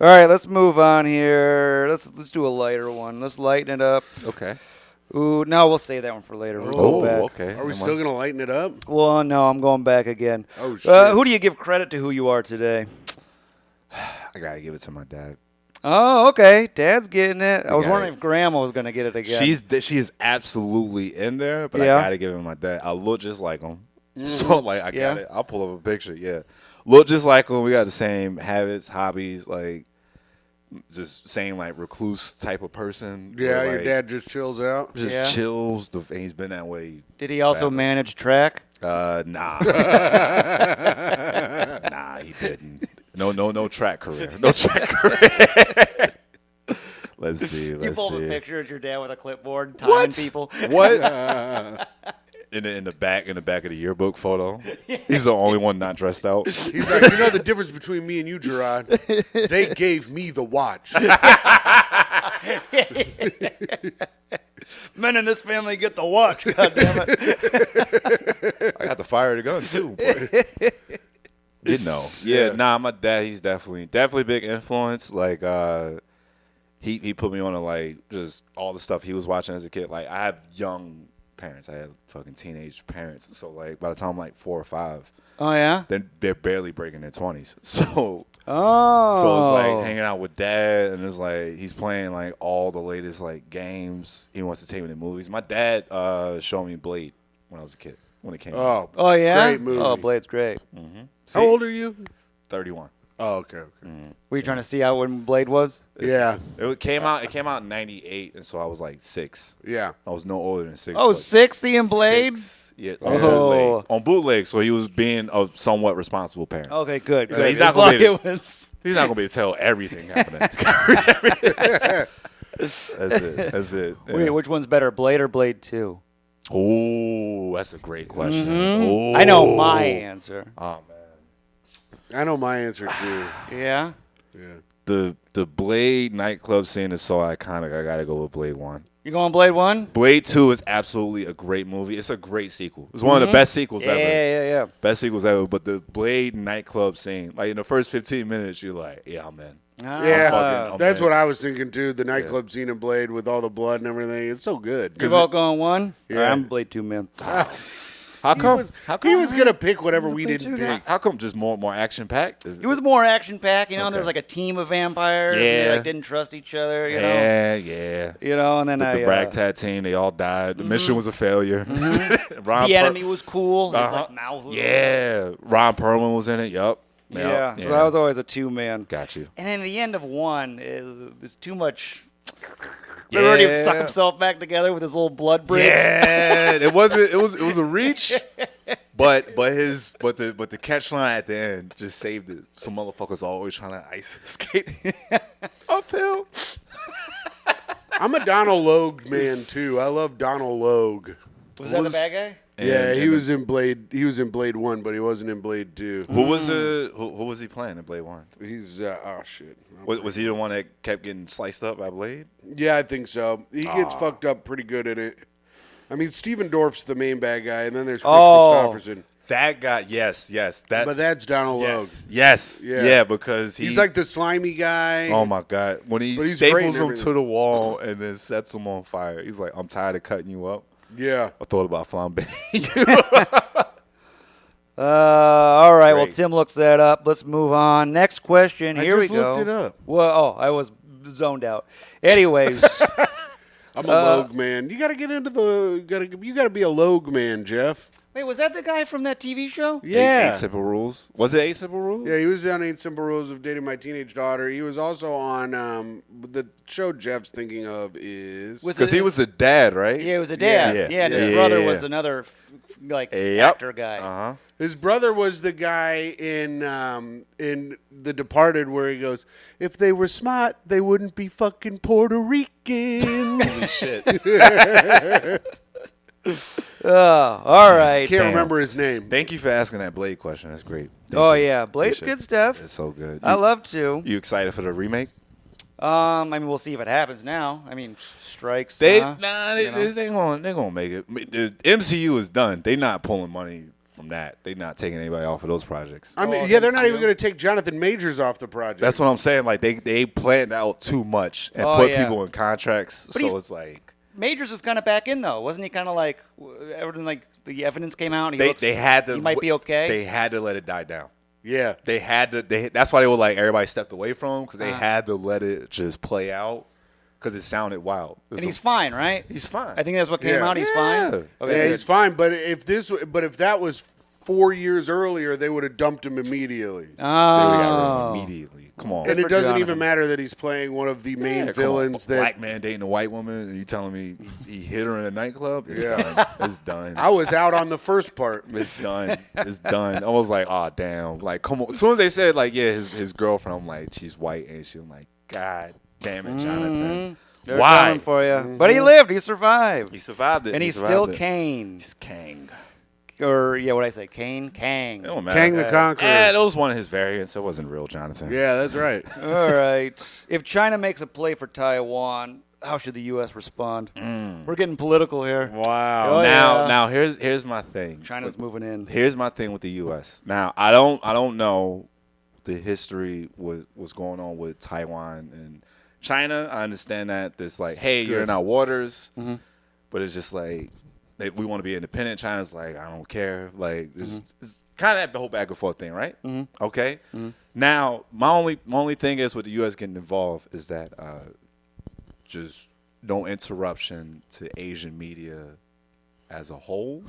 All right, let's move on here. Let's do a lighter one. Let's lighten it up. Okay. Ooh, no, we'll save that one for later. We'll go back. okay. Are we still going to lighten it up? Well, no, I'm going back again. Oh, shit. Who do you give credit to who you are today? I gotta give it to my dad. Oh, okay. Dad's getting it. I was got wondering it. if Grandma was going to get it again. She is absolutely in there, but Yeah. I gotta give it to my dad. I look just like him, so like I Yeah. got it. I'll pull up a picture. Yeah, look just like him. We got the same habits, hobbies, like just same like recluse type of person. Yeah, where, your like, did just chills out. just Yeah. chills. And he's been that way. Did he also forever. manage track? Nah, nah, he didn't. No track career. No track career. Let's see. You Let's pulled a see. picture of your dad with a clipboard timing people. What? In the back of the yearbook photo, he's the only one not dressed out. He's like, you know the difference between me and you, Jarrod? They gave me the watch. Men in this family get the watch. God damn it. I got the fire the gun too. But, you know, yeah. Nah, my dad. He's definitely big influence. Like, he put me on to like just all the stuff he was watching as a kid. Like, I have young parents. I have fucking teenage parents. So like, by the time I'm like 4 or 5, Oh yeah. then they're barely breaking their 20s. So. Oh. So it's like hanging out with dad, and it's like he's playing like all the latest like games. He wants to take me to movies. My dad showed me Blade when I was a kid when it came out. Oh, yeah. great movie. Oh, Blade's great. How old are you? 31. Oh, okay. Were you trying to see out when Blade was? Yeah, It came out in '98, and so I was like 6. yeah. I was no older than 6. Oh, but 60 in Blade? 6. Yeah, Oh. on bootleg. So he was being a somewhat responsible parent. Okay, good. He's like, he's As not gonna long be able- it was. He's not gonna be able to tell everything happening. That's it. Yeah. Wait, which one's better, Blade or Blade 2? Oh, that's a great question. Oh. I know my answer. Oh man. I know my answer too. Yeah? Yeah. The Blade nightclub scene is so iconic. I gotta go with Blade 1. You going Blade 1? Blade 2 is absolutely a great movie. It's a great sequel. It's one of the best sequels ever. Yeah. Best sequels ever. But the Blade nightclub scene, like in the first 15 minutes, you're like, yeah, I'm in. Yeah, I'm that's in. what I was thinking too. The nightclub scene in Blade with all the blood and everything. It's so good. You're all going 1? Yeah. All right, I'm Blade 2, man. How come? He was gonna pick whatever we didn't Blade pick. How come just more action packed? It was more action-packed, you know. Okay. There was like a team of vampires. Yeah. They like, didn't trust each other, you know. Yeah. You know, and then The ragtag team, they all died. The mission was a failure. Ron the enemy was cool. He was Uh-huh. like mouth. Yeah. Ron Perlman was in it. Yup. Yeah. So that was always a 2-man. Got you. And then the end of 1 is too much. Remember when he would suck himself back together with his little blood bridge? Yeah, it was a reach, but the catch line at the end just saved it. Some motherfuckers always trying to ice skate uphill. I'm a Donald Logue man too. I love Donald Logue. Was that the bad guy? Yeah, he was in Blade. He was in Blade 1, but he wasn't in Blade 2. Who was he playing in Blade 1? He's oh shit. Was he the one that kept getting sliced up by Blade? Yeah, I think so. He gets fucked up pretty good in it. I mean, Steven Dorff's the main bad guy, and then there's Chris Christopherson. That guy, yes, But that's Donald Logue. yes, Yeah. yeah, because He's like the slimy guy. oh my god, when he But he's great staples and him to everything. the wall and then sets him on fire, he's like, "I'm tired of cutting you up. Yeah. I thought about flambe." All right. Well, Great. Tim looks that up. Let's move on. Next question. Here we just go. looked it up. Well, I was zoned out. Anyways, I'm a Logue man. You got to get into the. You got to be a Logue man, Jeff. Wait, was that the guy from that TV show? Yeah. Eight Simple Rules. Was it 8 Simple Rules? Yeah, he was on 8 Simple Rules of Dating My Teenage Daughter. He was also on the show Jeff's thinking of is... Because he was the dad, right? Yeah, he was a dad. Yeah, and his brother was another actor guy. Uh-huh. His brother was the guy in The Departed where he goes, if they were smart, they wouldn't be fucking Puerto Ricans. Holy shit. Oh, all right. Can't remember his name. Thank you for asking that Blade question. That's great. Yeah, Blade's good stuff. It's so good. I love to. You excited for the remake? I mean, we'll see if it happens now. I mean, strikes. They gonna make it. The MCU is done. They not pulling money from that. They not taking anybody off of those projects. I mean, they're not even going to take Jonathan Majors off the project. That's what I'm saying. Like they planned out too much and put people in contracts. So it's like Majors is kind of back in though, wasn't he? Kind of like everything, like the evidence came out. And he might be okay. They had to let it die down. Yeah, they had to. That's why they were like everybody stepped away from him because they had to let it just play out because it sounded wild. And he's fine, right? He's fine. I think that's what came out. He's fine. Okay, yeah, he's fine. But if that was 4 years earlier, they would have dumped him immediately. They would have got rid of him immediately. Come on. And it doesn't even matter that he's playing one of the main villains. That black man dating a white woman, and you telling me he hit her in a nightclub? It's done. I was out on the first part. It's done. It's done. I was like, oh damn. Like, come on. As soon as they said like, yeah, his girlfriend, I'm like, she's white, and I'm like, God damn it, Jonathan. They're Why? coming for you? But he lived. He survived. He survived it. And he's still Kane. He's Kang. Or, what did I say? Kang? Kang the Conqueror. That was one of his variants. It wasn't real, Jonathan. Yeah, that's right. All right. If China makes a play for Taiwan, how should the U.S. respond? We're getting political here. Wow. Now here's my thing. China's moving in. Here's my thing with the U.S. Now, I don't know the history what's going on with Taiwan and China. I understand that. It's like, hey, you're in our waters. Mm-hmm. But it's just like, we want to be independent. China's like, I don't care. Like, it's kind of the whole back and forth thing, right? Mm-hmm. Okay. Mm-hmm. Now, my only thing is with the U.S. getting involved is that just no interruption to Asian media as a whole.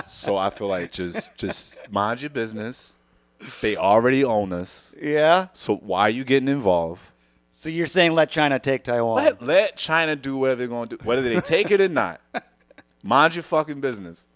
So I feel like just mind your business. They already own us. Yeah. So why are you getting involved? So you're saying let China take Taiwan? Let China do whatever they're going to do, whether they take it or not. Mind your fucking business.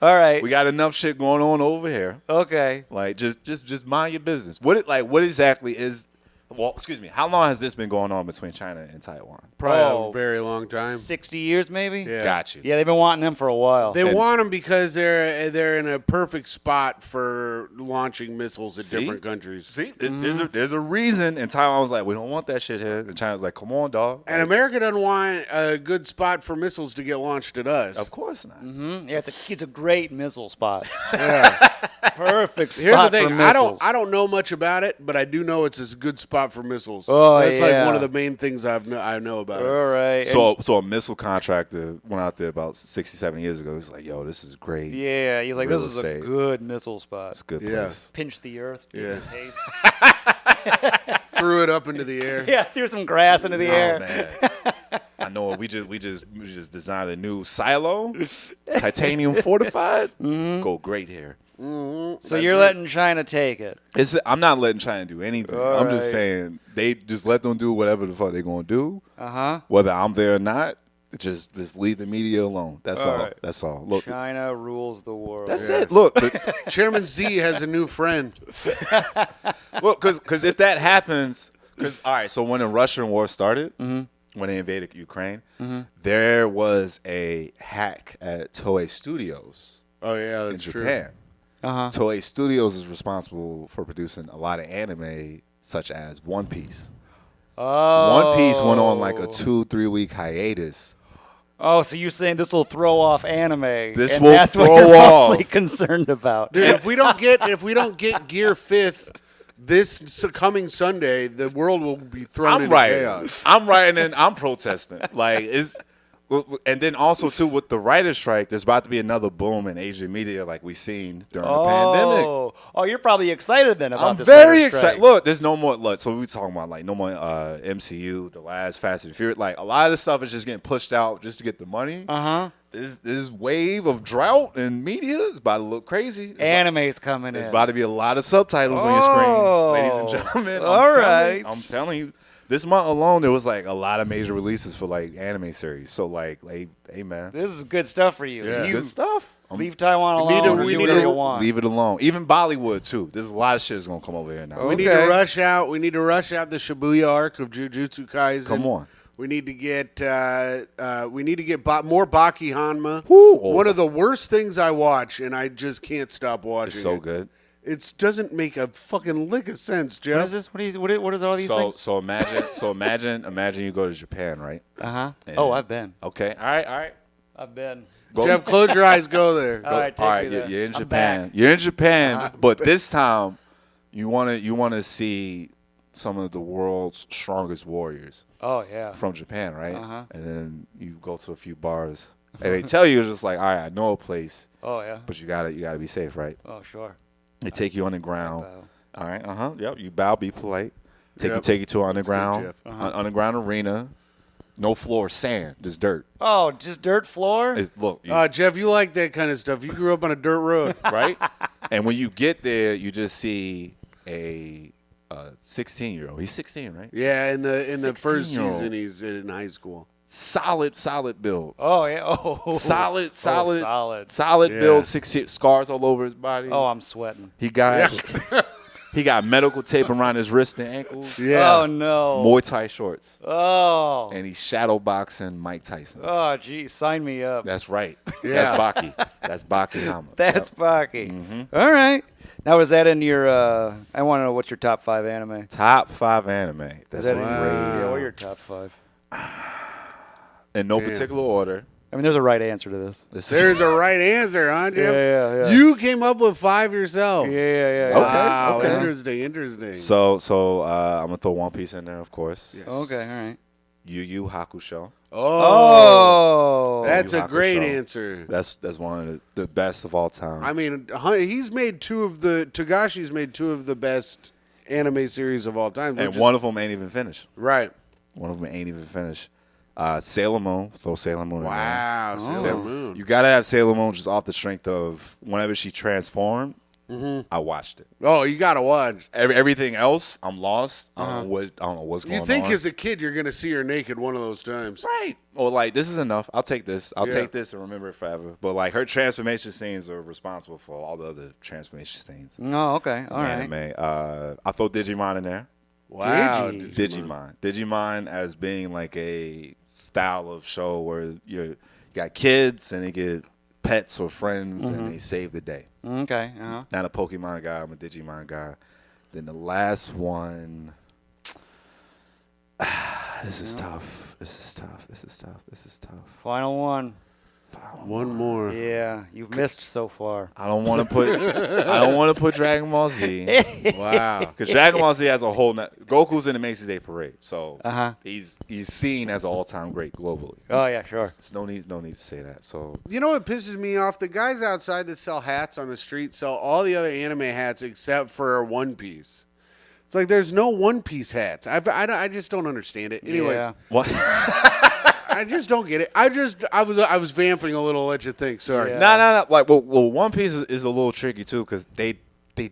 All right. We got enough shit going on over here. Okay. Like just mind your business. What exactly is? Well, excuse me. How long has this been going on between China and Taiwan? Probably a very long time. 60 years, maybe. Yeah. Got you. Yeah, they've been wanting them for a while. They want them because they're in a perfect spot for launching missiles at different countries. See, there's a reason. And Taiwan was like, we don't want that shit here. And China was like, come on, dog. And America doesn't want a good spot for missiles to get launched at us. Of course not. Mm-hmm. Yeah, it's a great missile spot. Yeah. Perfect spot. Here's the thing. For missiles. I don't know much about it, but I do know it's a good spot for missiles. Oh, that's yeah. like one of the main things I know about it. All right. So a missile contractor went out there about 67 years ago. He's like, yo, this is great. Yeah, he's like, Real this is estate. a good missile spot. It's a good Yeah. place. Pinch the earth. Yeah. Taste. Threw it up into the air. Yeah, threw some grass into the air. Man. I know we just designed a new silo, titanium fortified. Go great here. So you're letting China take it. I'm not letting China do anything. All I'm right. just saying they just let them do whatever the fuck they're gonna do. Whether I'm there or not, just leave the media alone. That's all. right. That's all. Look, China rules the world. that's it. Look, Chairman Z has a new friend. look, because if that happens, all right. So when the Russian war started, when they invaded Ukraine, there was a hack at Toei Studios Oh yeah, in that's true. Japan. Toei Studios is responsible for producing a lot of anime, such as One Piece. One Piece went on like a 2-3 week hiatus. Oh, so you're saying this will throw off anime? This and will that's throw what you're off. mostly concerned about. Dude, if we don't get Gear 5th this coming Sunday, the world will be thrown into chaos. I'm writing and I'm protesting. And then also too with the writer's strike, there's about to be another boom in Asian media like we seen during the pandemic. Oh, you're probably excited then about I'm this. very writer's excited. strike. Look, there's no more. Look, so we talking about like no more MCU, the last Fast and Furious. Like a lot of this stuff is just getting pushed out just to get the money. this wave of drought and media is about to look crazy. Anime's coming in. There's about to be a lot of subtitles on your screen, ladies and gentlemen. I'm telling you, this month alone, there was like a lot of major releases for like anime series. So like hey man, this is good stuff for you. this is You good stuff. leave Taiwan alone. we do need whatever to you want. Leave it alone. Even Bollywood too. There's a lot of shit that's gonna come over here now. Oh. We need to rush out. We need to rush out the Shibuya arc of Jujutsu Kaisen. Come on. We need to get more Baki Hanma. Woo. One of the worst things I watch, and I just can't stop watching. It's so it. good. It doesn't make a fucking lick of sense, Jeff. What is this? What is all these things? So imagine you go to Japan, right? Oh, I've been. Okay. All right. I've been. Go. Jeff, close your eyes. Go there. All right, All right, you're in Japan. You're in Japan, but this time you wanna see some of the world's strongest warriors Oh yeah. from Japan, right? Uh-huh. And then you go to a few bars, and they tell you just like, all right, I know a place, Oh yeah. but you gotta be safe, right? Oh sure. They take you underground. bow. All right, yep. You bow, be polite. Yep. Take you to an underground, Jeff. underground arena. No floor, sand, just dirt. Oh, just dirt floor? Look, Jeff, you like that kind of stuff. You grew up on a dirt road. right? And when you get there, you just see a 16-year-old. He's 16, right? Yeah, in the first 16-year-old. season, he's in high school. Solid build. Oh yeah. Oh. Solid Yeah. build. 6 scars all over his body. Oh, I'm sweating. He got he got medical tape around his wrists and ankles. Yeah. Oh no. Muay Thai shorts. Oh. And he's shadow boxing Mike Tyson. Oh, geez, sign me up. That's right. Yeah. That's Baki. That's Baki Hama. That's Yep. Baki. All right. Now, is that in your? I want to know what's your top 5 anime. Top 5 anime. Is That's that a in great. Yeah, what are your top 5? In no Damn. particular order. I mean, there's a right answer to this. There's a right answer, huh, Jeff? Yeah. You came up with 5 yourself. Yeah. Okay. Wow, okay. Interesting. So I'm gonna throw One Piece in there, of course. Yes. Okay, all right. Yu Yu Hakusho. Oh. That's Yu a great Hakusho. answer. That's one of the best of all time. I mean, Tagashi's made 2 of the best anime series of all time. and one of them ain't even finished. right. One of them ain't even finished. Sailor Moon. Throw Sailor Moon in there. Wow, Oh. Sailor Moon. You gotta have Sailor Moon just off the strength of whenever she transformed. I watched it. Oh, you gotta watch. Everything else, I'm lost. I don't know what's going You on. think as a kid you're gonna see her naked one of those times? right? Or like this is enough. I'll take this. I'll Yeah. take this and remember it forever. But like her transformation scenes are responsible for all the other transformation scenes. Oh, okay. All right. Anime. I throw Digimon in there. Wow, Digimon as being like a style of show where you got kids and they get pets or friends and they save the day. Okay. Not a Pokemon guy, I'm a Digimon guy. Then the last one. This is tough. This is tough. Final one. One more. Yeah, you've missed so far. I don't want to put Dragon Ball Z. Wow. Because Dragon Ball Z has a whole Goku's in the Macy's Day Parade, so he's seen as an all-time great globally. Oh yeah, sure. There's no need to say that. So You know what pisses me off? The guys outside that sell hats on the street sell all the other anime hats except for One Piece. It's like there's no One Piece hats. I just don't understand it. Anyways, Yeah. what? I just don't get it. I was vamping a little. Let you think. Sorry. Yeah. No. Like, well, One Piece is a little tricky too because they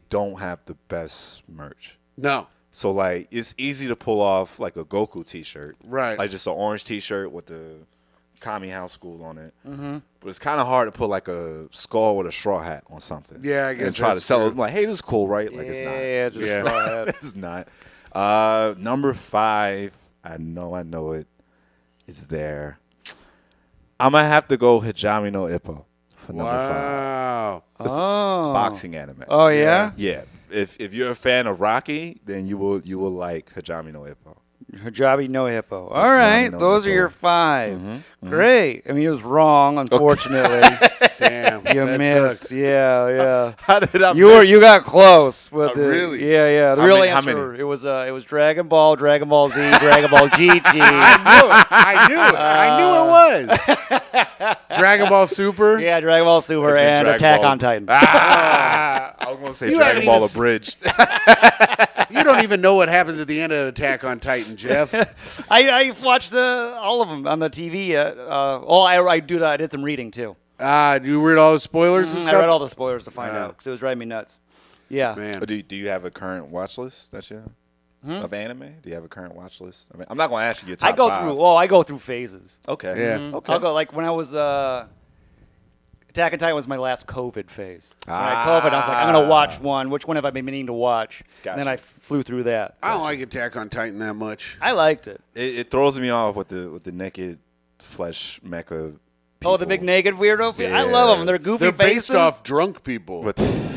don't have the best merch. No. So like, it's easy to pull off like a Goku T-shirt, Right. Like just an orange T-shirt with the Kami House School on it. Mm-hmm. But it's kind of hard to put like a skull with a straw hat on something. Yeah, I guess and try to that's sell true. it. Like, hey, this is cool, right? Like, it's not. Yeah, just straw hat. It's not. Number 5. I know it. It's there. I'm gonna have to go Hijami no Ippo for number 5. Wow. Oh. Boxing anime. Oh yeah. Yeah. If you're a fan of Rocky, then you will like Hijami no Ippo. Hijabi no hippo. All right, no those are hippo. your 5. Great. I mean, it was wrong, unfortunately. Damn. You that missed. sucks. Yeah. How did I? You got close with the really? Yeah. The How real many- how answer many? it was Dragon Ball, Dragon Ball Z, Dragon Ball GT. I knew it was. Dragon Ball Super. Yeah, Dragon Ball Super then and Dragon Attack Ball. on Titan. I was gonna say You Dragon haven't Ball even Abridged. You You don't even know what happens at the end of Attack on Titan, Jeff. I watched all of them on the TV. I did some reading too. Do you read all the spoilers and stuff? I read all the spoilers to find out because it was driving me nuts. Yeah. Man. But do you have a current watch list that you have of anime? Do you have a current watch list? I mean, I'm not going to ask you your top I go through phases. Okay. Yeah. Okay. I'll go like when I was Attack on Titan was my last COVID phase. When I had COVID, I was like, I'm going to watch one. Which one have I been meaning to watch? Gotcha. And then I flew through that. I don't like Attack on Titan that much. I liked it. It throws me off with the naked flesh mecha. Oh, the big people. naked weirdo? Yeah. I love them. They're goofy They're faces. based off drunk people.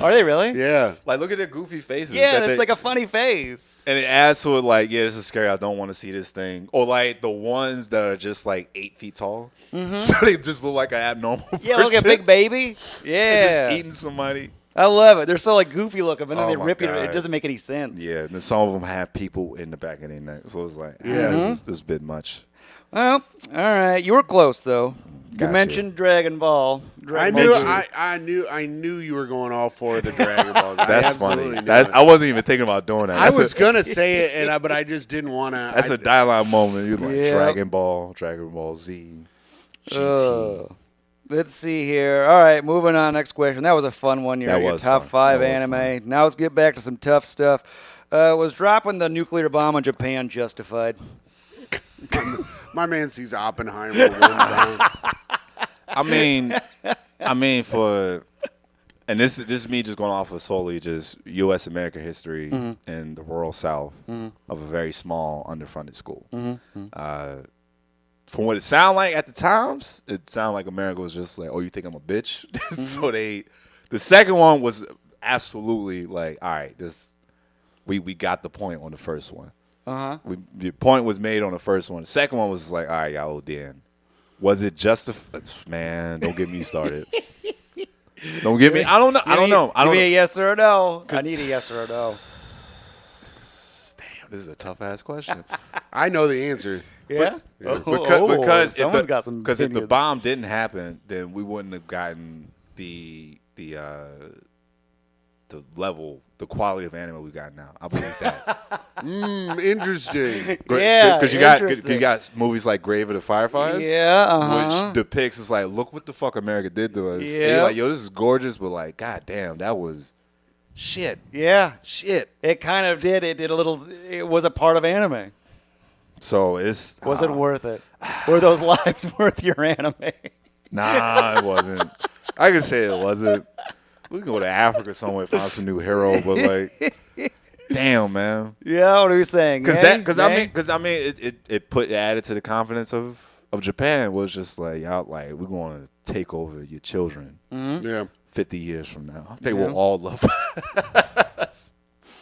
Are they really? Yeah. Like, look at their goofy faces. Yeah, that it's like a funny face. and it adds to it, like, yeah, this is scary. I don't want to see this thing. Or, like, the ones that are just, like, 8 feet tall. So they just look like an abnormal person. Yeah, look at Big Baby. Yeah. Just eating somebody. I love it. They're so, like, goofy looking, and then Oh, they my rip you. God. It doesn't make any sense. Yeah, and then some of them have people in the back of their neck. So it's like, this is a bit much. Well, all right. You were close, though. You Gotcha. mentioned Dragon Ball. I knew you were going all for the Dragon Balls. That's absolutely funny. knew it. I wasn't even thinking about doing that. I was gonna say it, but I just didn't want to. That's a dialogue moment. You're like, Yeah. Dragon Ball Z, GT. Let's see here. All right, moving on. Next question. That was a fun one. Your was top fun. 5 That was anime. Now let's get back to some tough stuff. Was dropping the nuclear bomb on Japan justified? My man sees Oppenheimer one down. I mean, for, and this is me just going off of solely just U.S. American history in the rural South of a very small underfunded school. From what it sounded like at the times, it sounded like America was just like, oh, you think I'm a bitch? So the second one was absolutely like, all right, we got the point on the first one. The point was made on the first one. The second one was like, all right, y'all then. Was it justified? Man, don't get me started. Don't get me. I don't know. Give me a yes or a no. I need a yes or a no. Damn, this is a tough ass question. I know the answer. Yeah? Because someone's got some if the opinions. bomb didn't happen, then we wouldn't have gotten the level, the quality of anime we got now. I believe that. Interesting. Yeah, because you got movies like Grave of the Fireflies. Yeah, Which depicts, it's like, look what the fuck America did to us. Yeah. You're like, yo, this is gorgeous, but like, god damn, that was shit. Yeah. Shit. It kind of did. It did a little. It was a part of anime. So Was it worth it? Were those lives worth your anime? Nah, it wasn't. I can say it wasn't. We can go to Africa somewhere, find some new hero, but like, damn, man. Yeah, what are we saying? Because it added to the confidence of Japan. Was just like, y'all, like, we're going to take over your children. Yeah. 50 years from now, they will all love us.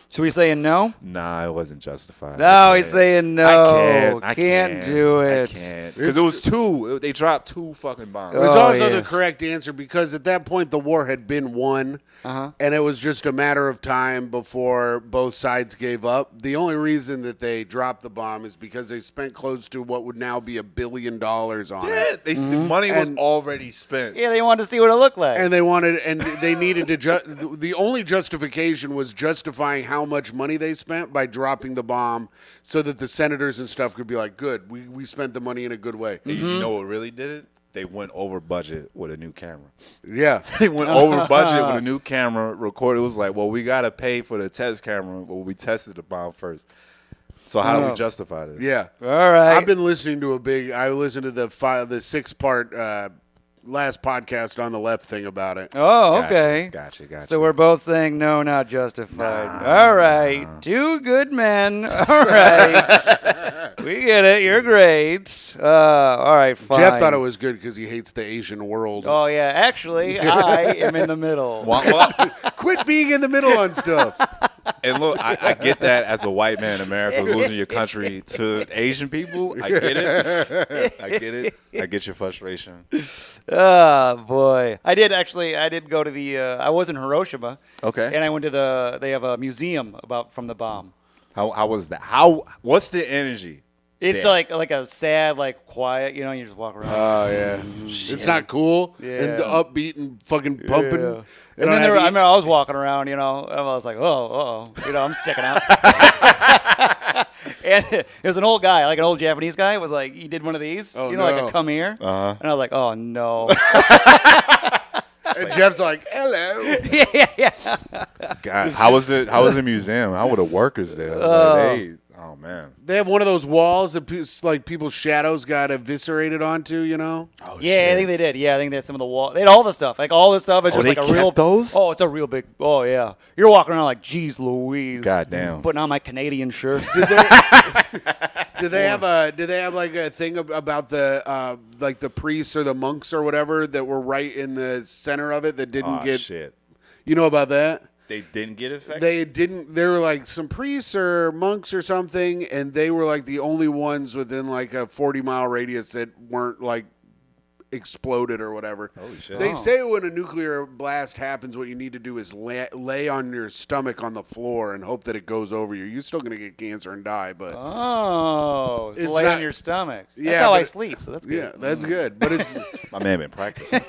So we saying no? Nah, it wasn't justified. No, he's saying no. I can't do it. I can't. Because it was two. They dropped 2 fucking bombs. It's Oh, also yeah. the correct answer because at that point the war had been won, and it was just a matter of time before both sides gave up. The only reason that they dropped the bomb is because they spent close to what would now be $1 billion on it. The money was already spent. Yeah, they wanted to see what it looked like. And they needed to. The only justification was justifying how much money they spent by dropping the bomb, so that the senators and stuff could be like, "Good, we spent the money in a good way." You know what really did it? They went over budget with a new camera. Yeah, They went over budget with a new camera. Recorded. It was like, well, we got to pay for the test camera, but we tested the bomb first. So how do we justify this? yeah. All right. I've been listening to I listened to the 6-part last podcast on the left thing about it. Oh, Gotcha, okay. Gotcha. So we're both saying no, not justified. All right. 2 good men. All right. We get it. You're great. All right, fine. Jeff thought it was good because he hates the Asian world. Oh, yeah. Actually, I am in the middle. Well, Quit being in the middle on stuff. and look, I get that as a white man in America losing your country to Asian people. I get it. I get it. I get your frustration. Oh, boy. I did go to the, I was in Hiroshima. Okay. And I went to they have a museum from the bomb. How was that? What's the energy It's damn. like a sad, like quiet. You know, you just walk around. Oh yeah, it's not cool and Yeah. upbeat and fucking pumping. Yeah. They And don't then have I remember I was walking around, you know, and I was like, I'm sticking out. And it was an old guy, like an old Japanese guy. Was like, he did one of these, Oh, like no. a come here. Uh-huh. And I was like, oh no. And Jeff's like, hello. yeah. God, how was the museum? How were the workers there? Oh man. They have one of those walls that like people's shadows got eviscerated onto. You know. Oh, Yeah, shit. I think they did. Yeah, I think they had some of the wall. They had all the stuff. Like all the stuff. It's Oh, just they like a real. kept those? Oh, it's a real big. Oh yeah. You're walking around like, geez, Louise. God damn. Putting on my Canadian shirt. Did they have like a thing about the like the priests or the monks or whatever that were right in the center of it that didn't Oh, get? shit. You know about that? They didn't get affected. They didn't. There were like some priests or monks or something, and they were like the only ones within like a 40-mile radius that weren't like exploded or whatever. Holy shit. They Oh. say when a nuclear blast happens, what you need to do is lay on your stomach on the floor and hope that it goes over you. You're still gonna get cancer and die, but Oh, so It's lay not- on your stomach. That's Yeah, how I but- sleep, so that's good. yeah, that's good. But it's My man been practicing.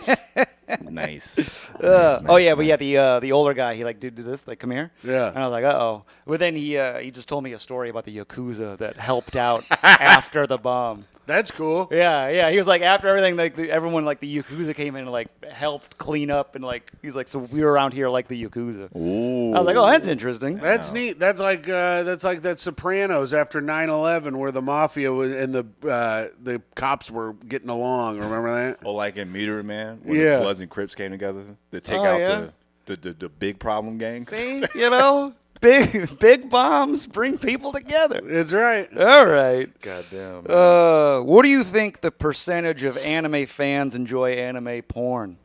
Nice. Oh yeah, but yeah, the older guy, he like did this, like come here. Yeah. And I was like, But then he just told me a story about the Yakuza that helped out after the bomb. that's cool. Yeah. He was like, after everything, like everyone, like the Yakuza came in and like helped clean up, and like he's like, so we were around here like the Yakuza. Ooh. I was like, oh, that's interesting. That's neat. That's like that Sopranos after 9/11, where the mafia and the cops were getting along. Remember that? Or like in Meteor Man, when Yeah. the Bloods and Crips came together to take Oh, out yeah. the big problem gang. See, you know, big bombs bring people together. That's right. All right. Goddamn. Man. What do you think the percentage of anime fans enjoy anime porn?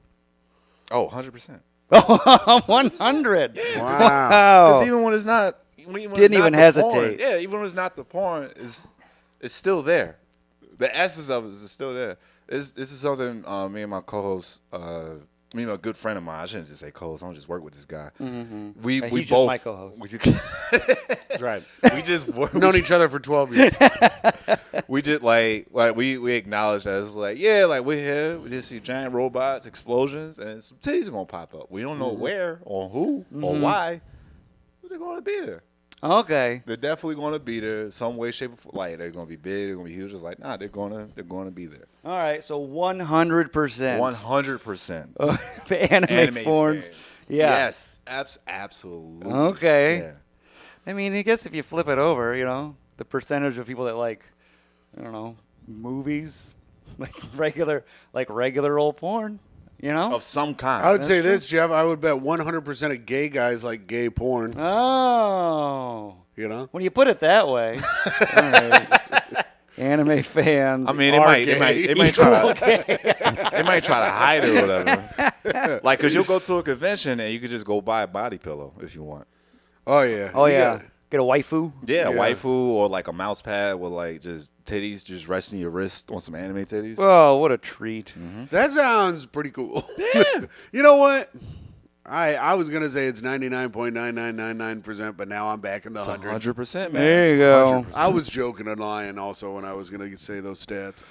Oh, 100%. 100. Wow. Because even when it's not, Didn't even hesitate. Yeah, even when it's not the porn, it's still there. The essence of it is still there. This is something me and my co-host, me and a good friend of mine. I shouldn't just say co-host. I don't just work with this guy. Mm-hmm. We He's both just my co-host. That's right. We just work. Known each other for 12 years. We just like we acknowledge that it's like, yeah, like we're here. We just see giant robots, explosions, and some titties are gonna pop up. We don't know where or who or why, but they're gonna be there. Okay. They're definitely gonna be there, some way, shape, or form. Like they're gonna be big, they're gonna be huge. It's like, nah, they're gonna be there. All right. So 100%. 100%. Anime forms. fans. Yeah. Yes, absolutely. Okay. Yeah. I mean, I guess if you flip it over, you know, the percentage of people that like, I don't know, movies, like regular old porn, you know? Of some kind. I would say true. this, Jeff. I would bet 100% of gay guys like gay porn. Oh. You know? When you put it that way. All right. Anime fans. I mean, are it might try to it might try to hide it or whatever. Like, cause you'll go to a convention and you could just go buy a body pillow if you want. Oh yeah. Oh You yeah. got- Get a waifu. Yeah, a Yeah. waifu or like a mouse pad with like just titties just resting your wrist on some anime titties. Oh, what a treat. That sounds pretty cool. Yeah. You know what? I was gonna say it's 99.9999%, but now I'm back in the 100. 100%, man. There you go. I was joking and lying also when I was gonna say those stats.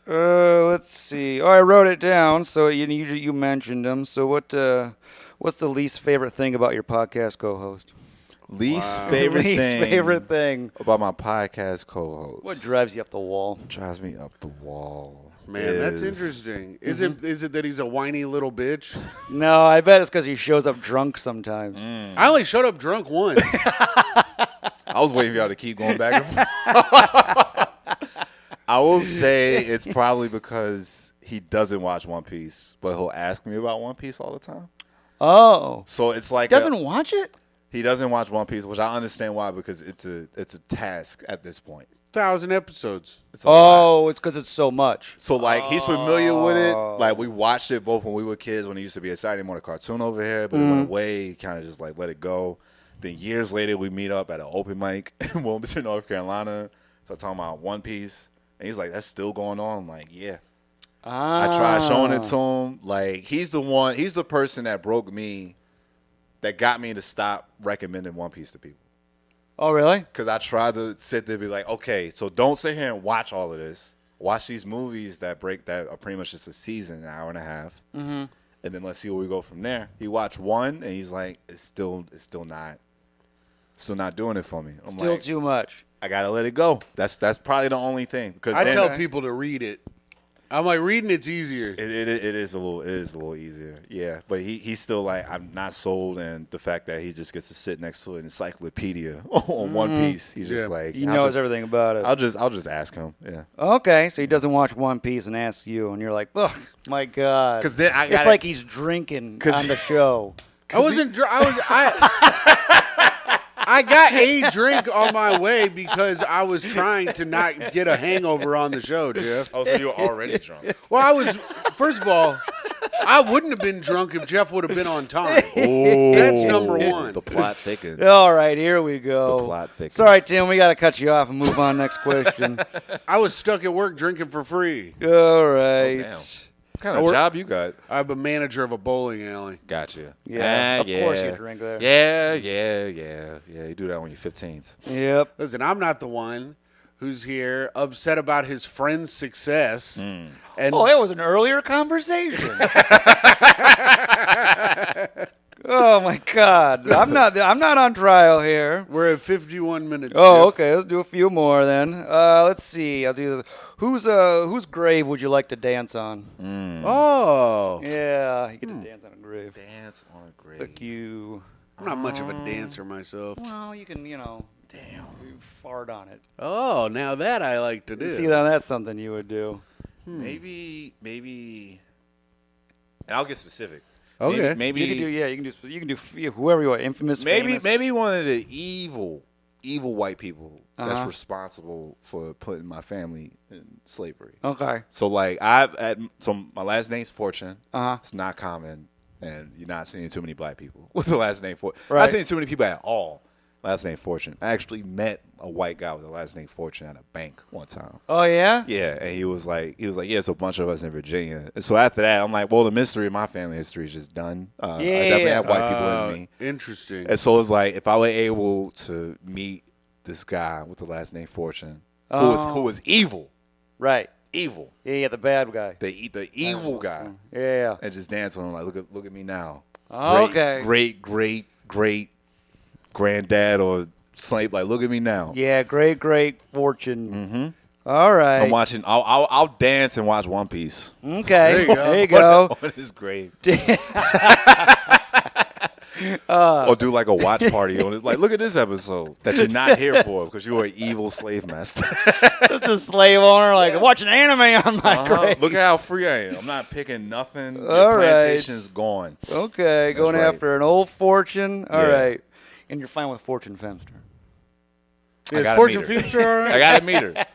Let's see. Oh, I wrote it down. So you mentioned them. So what's the least favorite thing about your podcast co-host? Least favorite thing thing. about my podcast co-host. What drives you up the wall? drives me up the wall? Man, that's is- interesting. Is it that he's a whiny little bitch? No, I bet it's because he shows up drunk sometimes. I only showed up drunk once. I was waiting for y'all to keep going back and forth. I will say it's probably because he doesn't watch One Piece, but he'll ask me about One Piece all the time. Oh, So it's like doesn't watch it? he doesn't watch One Piece, which I understand why, because it's a task at this point. 1,000 episodes. It's a lot. Oh, it's because it's so much. So like he's familiar with it. Like we watched it both when we were kids, when it used to be a Saturday morning cartoon over here, but it went away. Kind of just like let it go. Then years later, we meet up at an open mic in Wilmington, North Carolina. So talking about One Piece, and he's like, "That's still going on." I'm like, yeah. I tried showing it to him. Like he's the person that broke me, that got me to stop recommending One Piece to people. Oh, really? Because I tried to sit there and be like, okay, so don't sit here and watch all of this. Watch these movies that are pretty much just a season, an hour and a half, and then let's see where we go from there. He watched one, and he's like, it's still not doing it for me. I'm Still like, too much. I gotta let it go. That's probably the only thing. Because I tell people to read it. I'm like, reading it's easier. It is a little easier, yeah. But he's still like, I'm not sold, and the fact that he just gets to sit next to an encyclopedia on One Piece, he's just like He knows everything about it. I'll just ask him, yeah. Okay, so he doesn't watch One Piece and asks you, and you're like, "Ugh, my God!" 'Cause then I it's gotta- like he's drinking on the show. I wasn't. I got a drink on my way because I was trying to not get a hangover on the show, Jeff. Oh, so you were already drunk. Well, I was. First of all, I wouldn't have been drunk if Jeff would have been on time. Oh, That's number one. The plot thickens. All right, here we go. The plot thickens. Sorry, Tim, we got to cut you off and move on. Next question. I was stuck at work drinking for free. All right. Damn. What kind of job you got? I'm a manager of a bowling alley. Gotcha. Yeah, of course you drink there. Yeah. You do that when you're 15s. Yep. Listen, I'm not the one who's here upset about his friend's success. And Oh, it was an earlier conversation. Oh my God, I'm not on trial here. we're at 51 minutes. Oh, Jeff. okay. Let's do a few more then. Let's see. I'll do this. Whose grave would you like to dance on? Oh. Yeah, you get to dance on a grave. Dance on a grave. Fuck you. I'm not much of a dancer myself. Well, you can, damn, you fart on it. Oh, now that I like to do. See, now that's something you would do. Maybe, and I'll get specific. Okay. Maybe You can do whoever you want. Infamous. famous. maybe one of the evil white people Uh-huh. that's responsible for putting my family in slavery. Okay. So like so my last name's Fortune. Uh-huh. It's not common, and you're not seeing too many black people with the last name Fortune. Right. Not seeing too many people at all. Last name Fortune. I actually met a white guy with the last name Fortune at a bank one time. Oh yeah. Yeah, and he was like, yeah, it's a bunch of us in Virginia. And so after that, I'm like, well, the mystery of my family history is just done. I definitely have white people in me. Interesting. And so it's like, if I were able to meet this guy with the last name Fortune, who was evil, Right. evil, Yeah, the bad guy. the evil guy, Yeah. and just dance on him like, look at me now. Oh, Great, okay. great granddad or slave, like, look at me now. Yeah, great fortune. Mm-hmm. All right. I'm watching. I'll dance and watch One Piece. Okay. There you go. There you go. On his grave. Or do like a watch party on it. Like, look at this episode that you're not here for because you're an evil slave master. Just a slave owner, like watching anime on my grave. Look at how free I am. I'm not picking nothing. Your All right. plantation's gone. Okay, going right. after an old fortune. All right, Yeah. and you're fine with Fortune Femster. Is gotta Fortune meet her. Future all right? I gotta meet her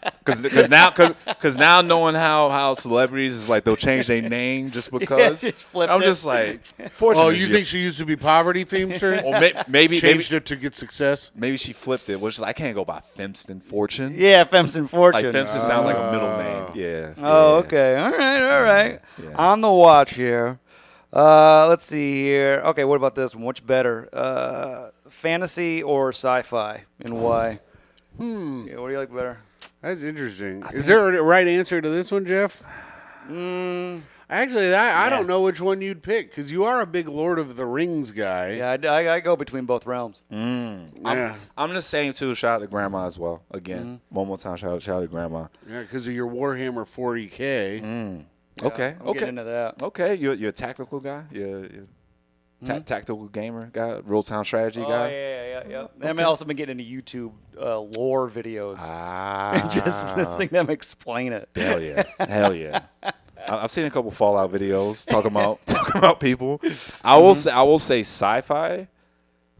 because now knowing how celebrities is like they'll change their name just because. just flipped I'm it. just like, Fortune. Oh, is you your- think she used to be poverty Femster? Or maybe Changed it to get success? maybe she flipped it. Which is like, I can't go by Femston Fortune. Yeah, Femson Fortune. Like Femston sounds like a middle name. Yeah. Oh, yeah. okay. All right. Yeah. On the watch here. Let's see here. Okay, what about this one? What's better, fantasy or sci-fi, and why? Yeah, what do you like better? That's interesting. Is there a right answer to this one, Jeff? Actually, I don't know which one you'd pick because you are a big Lord of the Rings guy. Yeah, I go between both realms. Yeah, I'm the same too. Shout out to Grandma as well. Again, one more time. Shout out to Grandma. yeah, because of your Warhammer 40K. Yeah, Okay, I'm okay. getting into that. Okay, you're a tactical guy. You're tactical gamer guy. Real time strategy Oh, guy. yeah. I've also been getting into YouTube lore videos. Ah, Just listening to them explain it. hell yeah. I've seen a couple Fallout videos talking about people. I will say sci-fi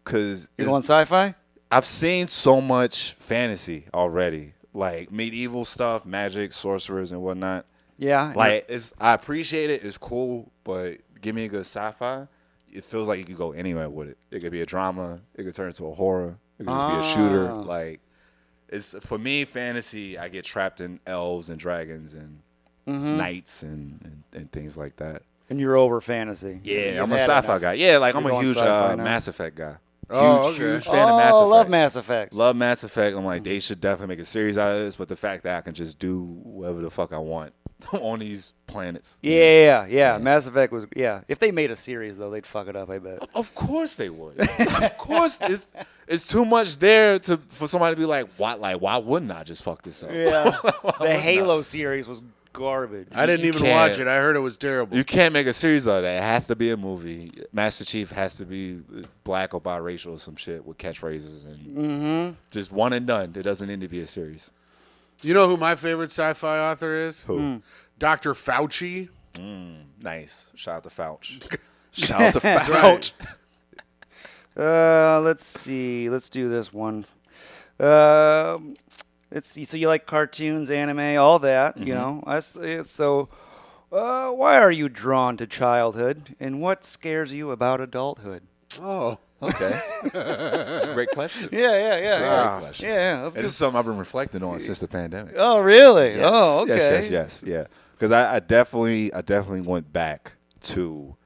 because You going sci-fi? I've seen so much fantasy already, like medieval stuff, magic, sorcerers, and whatnot. Yeah. Like, I appreciate it. It's cool, but give me a good sci-fi. It feels like you could go anywhere with it. It could be a drama. It could turn into a horror. It could just be a shooter. Like, it's for me, fantasy. I get trapped in elves and dragons and knights and things like that. And you're over fantasy. Yeah, You've I'm a had sci-fi enough. guy. Yeah, like You're I'm a going huge sci-fi now? Mass Effect guy. Oh, Huge okay. fan of Mass Effect. love Mass Effect. Love Mass Effect. I'm like, they should definitely make a series out of this. But the fact that I can just do whatever the fuck I want on these planets. Yeah. Mass Effect was If they made a series though, they'd fuck it up. I bet. Of course they would. Of course, it's too much there for somebody to be like, why wouldn't I just fuck this up? Yeah. The Halo series was garbage. I didn't even can't. watch it. I heard it was terrible. You can't make a series out of that. It has to be a movie. Master Chief has to be black or biracial or some shit with catchphrases and just one and done. It doesn't need to be a series. You know who my favorite sci-fi author is? Who? Dr. Fauci. Nice. Shout out to Fauci. Shout out to Fauci. Let's see. Let's do this one. Let's see. So you like cartoons, anime, all that, you know? Why are you drawn to childhood, and what scares you about adulthood? Oh. Okay. That's a great question. Yeah. Great question. Yeah. And this is something I've been reflecting on since the pandemic. Oh, really? Yes. Oh, okay. Yes. Because I definitely went back to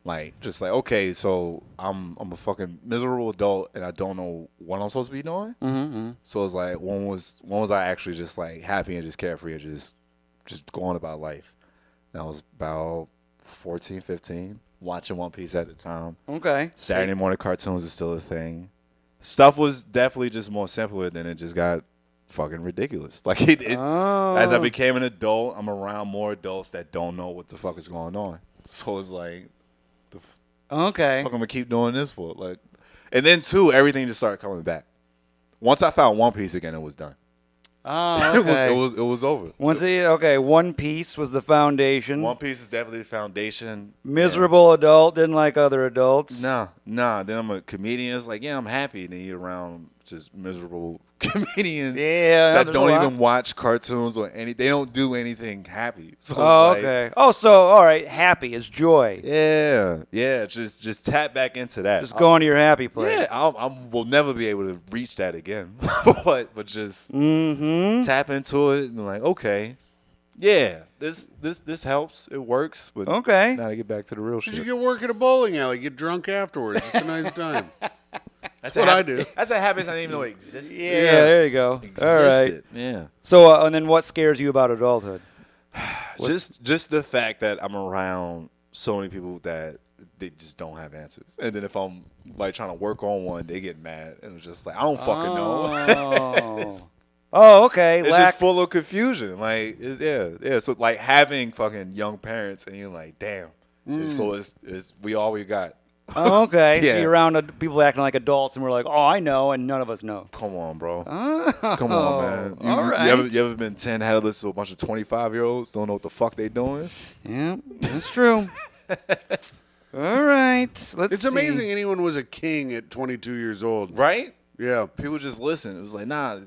okay, so I'm a fucking miserable adult and I don't know what I'm supposed to be doing. Mm-hmm. So it's like when was I actually just like happy and just carefree and just going about life? And I was about 14, 15, watching One Piece at the time. Okay. Saturday morning cartoons is still a thing. Stuff was definitely just more simpler, than it just got fucking ridiculous. Like as I became an adult, I'm around more adults that don't know what the fuck is going on. So it's like, Okay. fuck I'm gonna keep doing this for? Like, and then too, everything just started coming back. Once I found One Piece again, it was done. Oh, okay. it was over. One Piece was the foundation. One Piece is definitely the foundation. Miserable adult, didn't like other adults. Nah. Then I'm a comedian. It's like, yeah, I'm happy. And then you're around just miserable comedians that don't even watch cartoons or any. They don't do anything happy. So okay. All right. Happy is joy. Yeah. Just tap back into that. Just go into your happy place. Yeah, I will never be able to reach that again. but just tap into it and like, okay, yeah, this helps. It works. But okay, now to get back to the real You shit. should get work at a bowling alley. Get drunk afterwards. It's a nice time. That's what I do. That's a habit I didn't even know existed. Yeah, there you go. All right. Yeah. So, and then what scares you about adulthood? Just the fact that I'm around so many people that they just don't have answers. And then if I'm like trying to work on one, they get mad and it's just like, I don't fucking know. Oh, okay. It's just full of confusion. Like, yeah. So like having fucking young parents and you're like, damn. So it's we all we got. Oh, okay. Yeah. So you're around people acting like adults, and we're like, "Oh, I know," and none of us know. Come on, bro. Oh, Come on, man. All right. You ever been 10, had to listen to a bunch of 25-year-olds, don't know what the fuck they doing? Yeah, that's true. All right. It's amazing anyone was a king at 22 years old. Right? Yeah. People just listen. It was like, nah,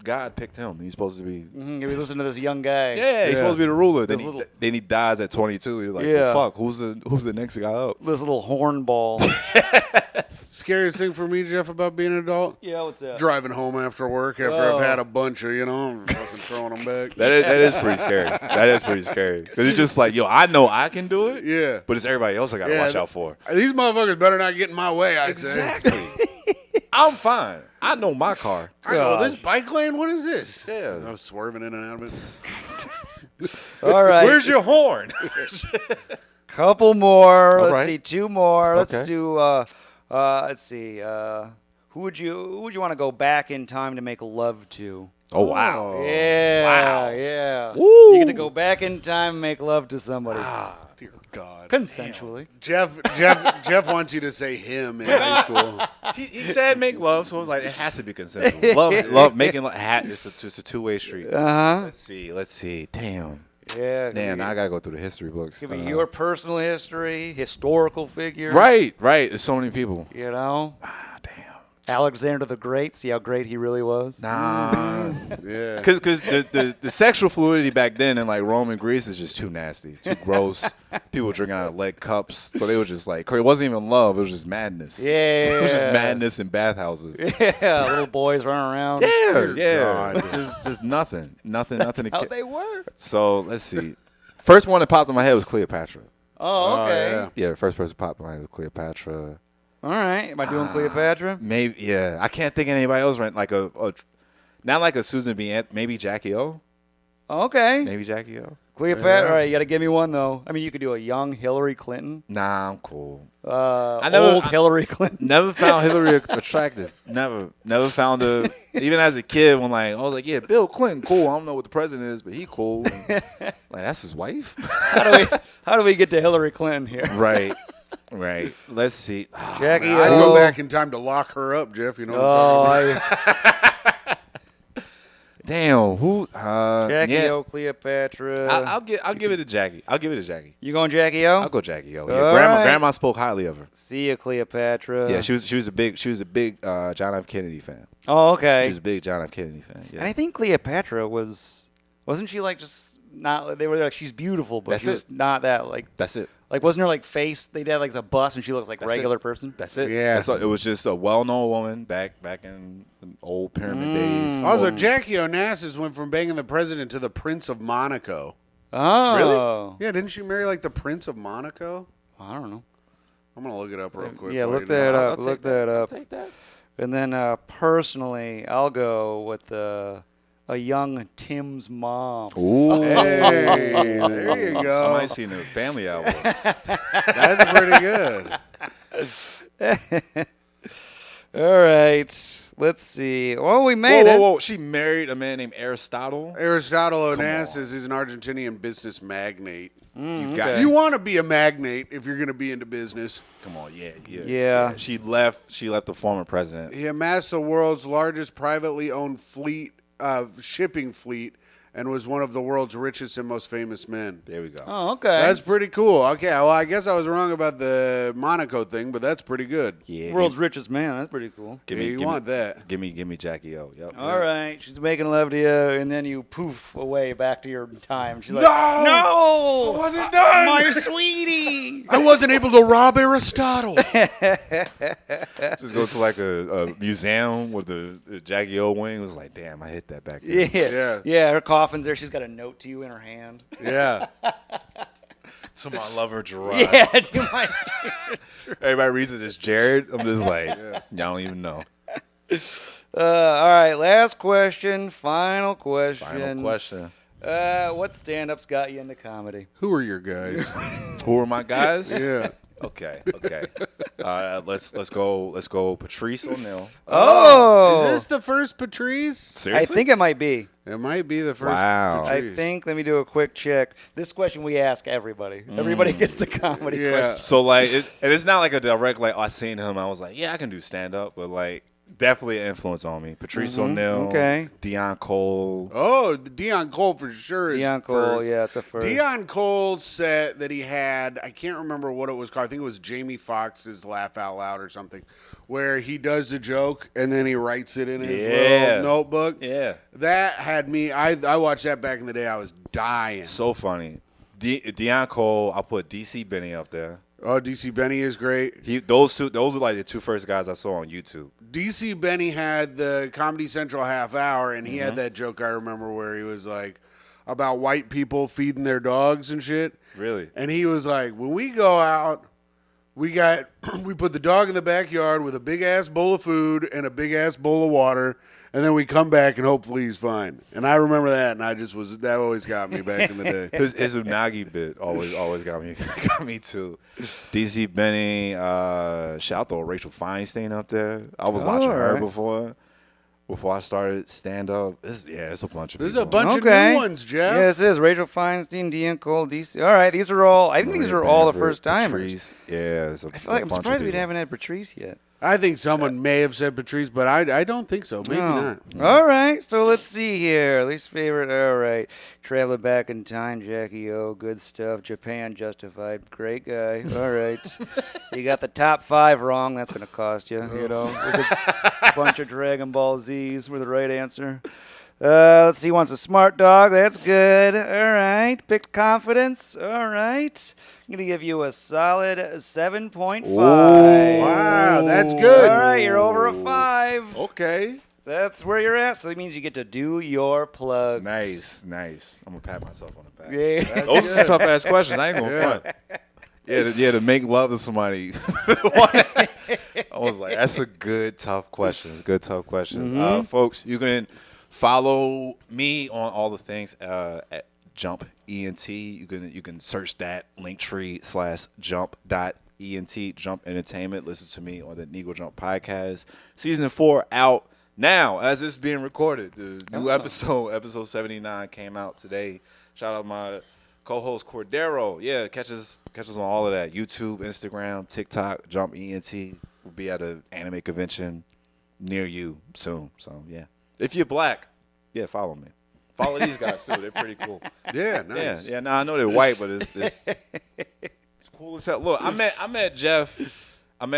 God picked him. He's supposed to be. Mm-hmm. You listen to this young guy. Yeah, he's supposed to be the ruler. Then This he dies at 22. He's like, Yeah. well, fuck, who's the next guy up? This little hornball. Scariest thing for me, Jeff, about being an adult? Yeah, what's that? Driving home after work after I've had a bunch of, fucking throwing them back. That is pretty scary. That is pretty scary. Because it's just like, yo, I know I can do it. Yeah. But it's everybody else I got to watch out for. These motherfuckers better not get in my way, I say. Exactly. I'm fine. I know my car. I go, this bike lane, what is this? Yeah. I'm swerving in and out of it. All right. Where's your horn? Couple more. Let's right. see, two more. Okay. Let's do. Let's see. Who would you want to go back in time to make love to? Oh, wow. Yeah. Wow. Yeah. Woo. You get to go back in time and make love to somebody. Dear God. Consensually. Jeff wants you to say him in high school. He said make love, so I was like, it has to be consensual. love, making love. It's a two-way street. Uh-huh. Let's see. Damn. Yeah. Man, I gotta go through the history books. Give me your personal history, historical figure. Right. There's so many people. You know? Damn. Alexander the Great. See how great he really was? Nah. Yeah. Because the sexual fluidity back then in like Rome and Greece is just too nasty, too gross. People drinking out of lead cups, so they were just like, it wasn't even love, it was just madness. Yeah. It was just madness in bathhouses. Yeah, little boys running around. Yeah. Just nothing to How they were. So let's see. First one that popped in my head was Cleopatra. Oh, okay. yeah. Yeah, the first person popped in my head was Cleopatra. All right. Am I doing Cleopatra? Maybe, yeah. I can't think of anybody else right like not like a Susan B. Anthony, maybe Jackie O. Okay. Maybe Jackie O. Cleopatra. All right, you got to give me one though. I mean, you could do a young Hillary Clinton. Nah, I'm cool. Old Hillary Clinton. Never found Hillary attractive. Never found her. Even as a kid, when I was like, yeah, Bill Clinton, cool. I don't know what the president is, but he cool. And, like, that's his wife. How do we get to Hillary Clinton here? Right. Let's see. Jackie I'd O. go back in time to lock her up, Jeff. You know. Damn, who? Jackie O. Cleopatra. I'll give it to Jackie. You going Jackie O? I'll go Jackie O. Yeah, All grandma spoke highly of her. See ya, Cleopatra. Yeah, she was a big John F. Kennedy fan. Oh, okay. She was a big John F. Kennedy fan. Yeah. And I think Cleopatra wasn't she like just not? They were like she's beautiful, but she was not that like. That's it. Like wasn't her like face? They did like a bust, and she looks like a regular person. That's it. Yeah. It was just a well-known woman back in the old pyramid days. Also, Jackie Onassis went from banging the president to the Prince of Monaco. Oh, Yeah, didn't she marry like the Prince of Monaco? I don't know. I'm gonna look it up real quick. Yeah, while look you do that it. up. Look that up. Take that. And then personally, I'll go with a young Tim's mom. Ooh. Hey, there you go. Somebody's seen the family album. That's pretty good. All right. Let's see. Well, we made it. Whoa. She married a man named Aristotle. Aristotle Onassis is an Argentinian business magnate. Okay. You want to be a magnate if you're going to be into business. Come on, yeah. Yeah. She left the former president. He amassed the world's largest privately owned shipping fleet and was one of the world's richest and most famous men. There we go. Oh, okay. That's pretty cool. Okay, well, I guess I was wrong about the Monaco thing, but that's pretty good. Yeah. World's richest man. That's pretty cool. You want that. Give me Jackie O. Yep. All right. She's making love to you, and then you poof away back to your time. She's like, No! I wasn't done! My sweetie! I wasn't able to rob Aristotle. Just go to like a museum with the Jackie O wing. It was like, damn, I hit that back then. Yeah, her coffin's there. She's got a note to you in her hand. Yeah. To my lover, Jarrod. Yeah, to my Everybody reads it as Jarrod. I'm just like, y'all don't even know. all right, last question. Final question. What stand-ups got you into comedy? Who are your guys? Who are my guys? Yeah. Okay. Let's go Patrice O'Neal. Oh! Is this the first Patrice? Seriously? I think it might be. It might be the first Wow. Patrice. I think, let me do a quick check. This question we ask everybody. Everybody gets the comedy question. So like, and it's not like a direct like I seen him. I was like, yeah, I can do stand up, but like definitely an influence on me. Patrice O'Neal, Okay. Deion Cole. Oh, Deion Cole for sure is Deion Cole, first. yeah, it's a first. Deion Cole's set that he had, I can't remember what it was called. I think it was Jamie Foxx's Laugh Out Loud or something, where he does the joke and then he writes it in his little notebook. Yeah, that had me. I watched that back in the day. I was dying. so funny. Deion Cole. I'll put DC Benny up there. Oh, DC Benny is great. Those are like the two first guys I saw on YouTube. DC Benny had the Comedy Central half hour, and he had that joke I remember where he was like about white people feeding their dogs and shit. Really? And he was like, when we go out, we put the dog in the backyard with a big ass bowl of food and a big ass bowl of water, and then we come back and hopefully he's fine. And I remember that, and that always got me back in the day. His Unagi bit always got me too. DC Benny, shout out to Rachel Feinstein up there. I was watching her before I started stand up. It's a bunch of There's people. a bunch of new ones, Jeff. Yeah, this is Rachel Feinstein, Deion Cole, DC. All right, these are all. I think these are all the first timers. Yeah, I feel like I'm surprised we haven't had Patrice yet. I think someone may have said Patrice, but I don't think so. Maybe not. All right, so let's see here. Least favorite. All right, traveling back in time, Jackie O. Good stuff. Japan Justified. Great guy. All right, you got the top 5 wrong. That's gonna cost you. You know, there's a bunch of Dragon Ball Z's were the right answer. Let's see. Wants a smart dog. That's good. All right. Picked confidence. All right. I'm going to give you a solid 7.5. Wow, that's good. All right. You're over a 5. Okay. That's where you're at. So it means you get to do your plugs. Nice. I'm gonna pat myself on the back. Yeah. Those are tough ass questions. I ain't gonna front. Yeah, to make love to somebody. I was like, that's a good, tough question. It's a good, tough question. Folks, you can follow me on all the things at Jump.Ent. You can search that Linktree/Jump.Ent, Jump Entertainment. Listen to me on the Negro Jump podcast. Season 4 out now as it's being recorded. The new episode 79, came out today. Shout out my co-host Cordero. Yeah, catch us on all of that. YouTube, Instagram, TikTok, Jump.Ent. We'll be at an anime convention near you soon. So yeah, if you're black, yeah, follow me. Follow these guys too. They're pretty cool. Yeah, nice. Yeah. No, I know they're white, but it's cool as hell. Look, I met Jeff. And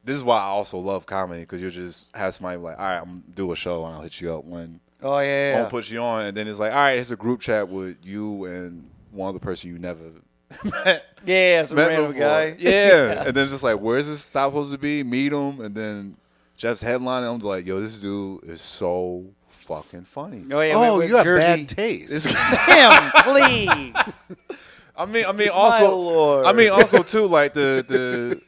this is why I also love comedy, because you just have somebody like, all right, I'm gonna do a show and I'll hit you up when. Oh yeah. I'll put you on, and then it's like, all right, it's a group chat with you and one other person you never met. Yeah, some random before. guy. Yeah, and then it's just like, where's this stop supposed to be? Meet him, and then Jeff's headlining. I'm like, yo, this dude is so fucking funny. Oh yeah. Oh, with you have Jersey. bad taste. Tim, please. I mean, My also, Lord. too, like the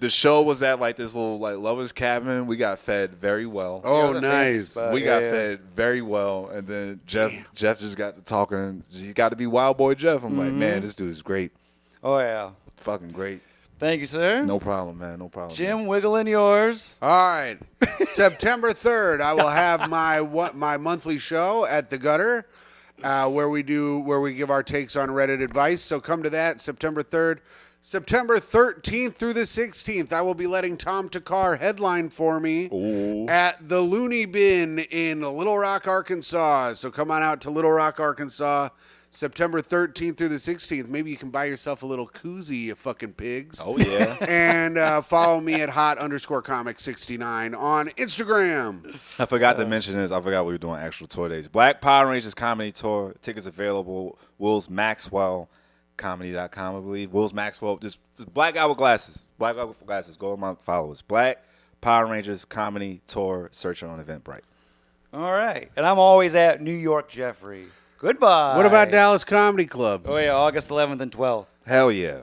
show was at like this little like lovers cabin. We got fed very well. Oh, Yeah, it was a fancy nice. spot. We got Yeah. fed very well, and then Jeff just got to talking. He got to be Wild Boy Jeff. I'm like, man, this dude is great, Oh yeah. fucking great. Thank you, sir. No problem, man. No problem. Jim, wiggling yours. All right. September 3rd, I will have my monthly show at the Gutter, where we give our takes on Reddit advice. So come to that September 3rd. September 13th through the 16th, I will be letting Tom Takar headline for me at the Looney Bin in Little Rock, Arkansas. So come on out to Little Rock, Arkansas, September 13th through the 16th. Maybe you can buy yourself a little koozie, you fucking pigs. Oh yeah. And follow me at hot_comic69 on Instagram. I forgot to mention this. I forgot we were doing actual tour days. Black Power Rangers Comedy Tour. Tickets available. Will's Maxwell. Comedy.com, I believe. Will's Maxwell. Just black guy with glasses. Black guy with glasses. Go on my followers. Black Power Rangers Comedy Tour. Search it on Eventbrite. All right. And I'm always at New York Jeffrey. Goodbye. What about Dallas Comedy Club? Oh yeah, August 11th and 12th. Hell yeah.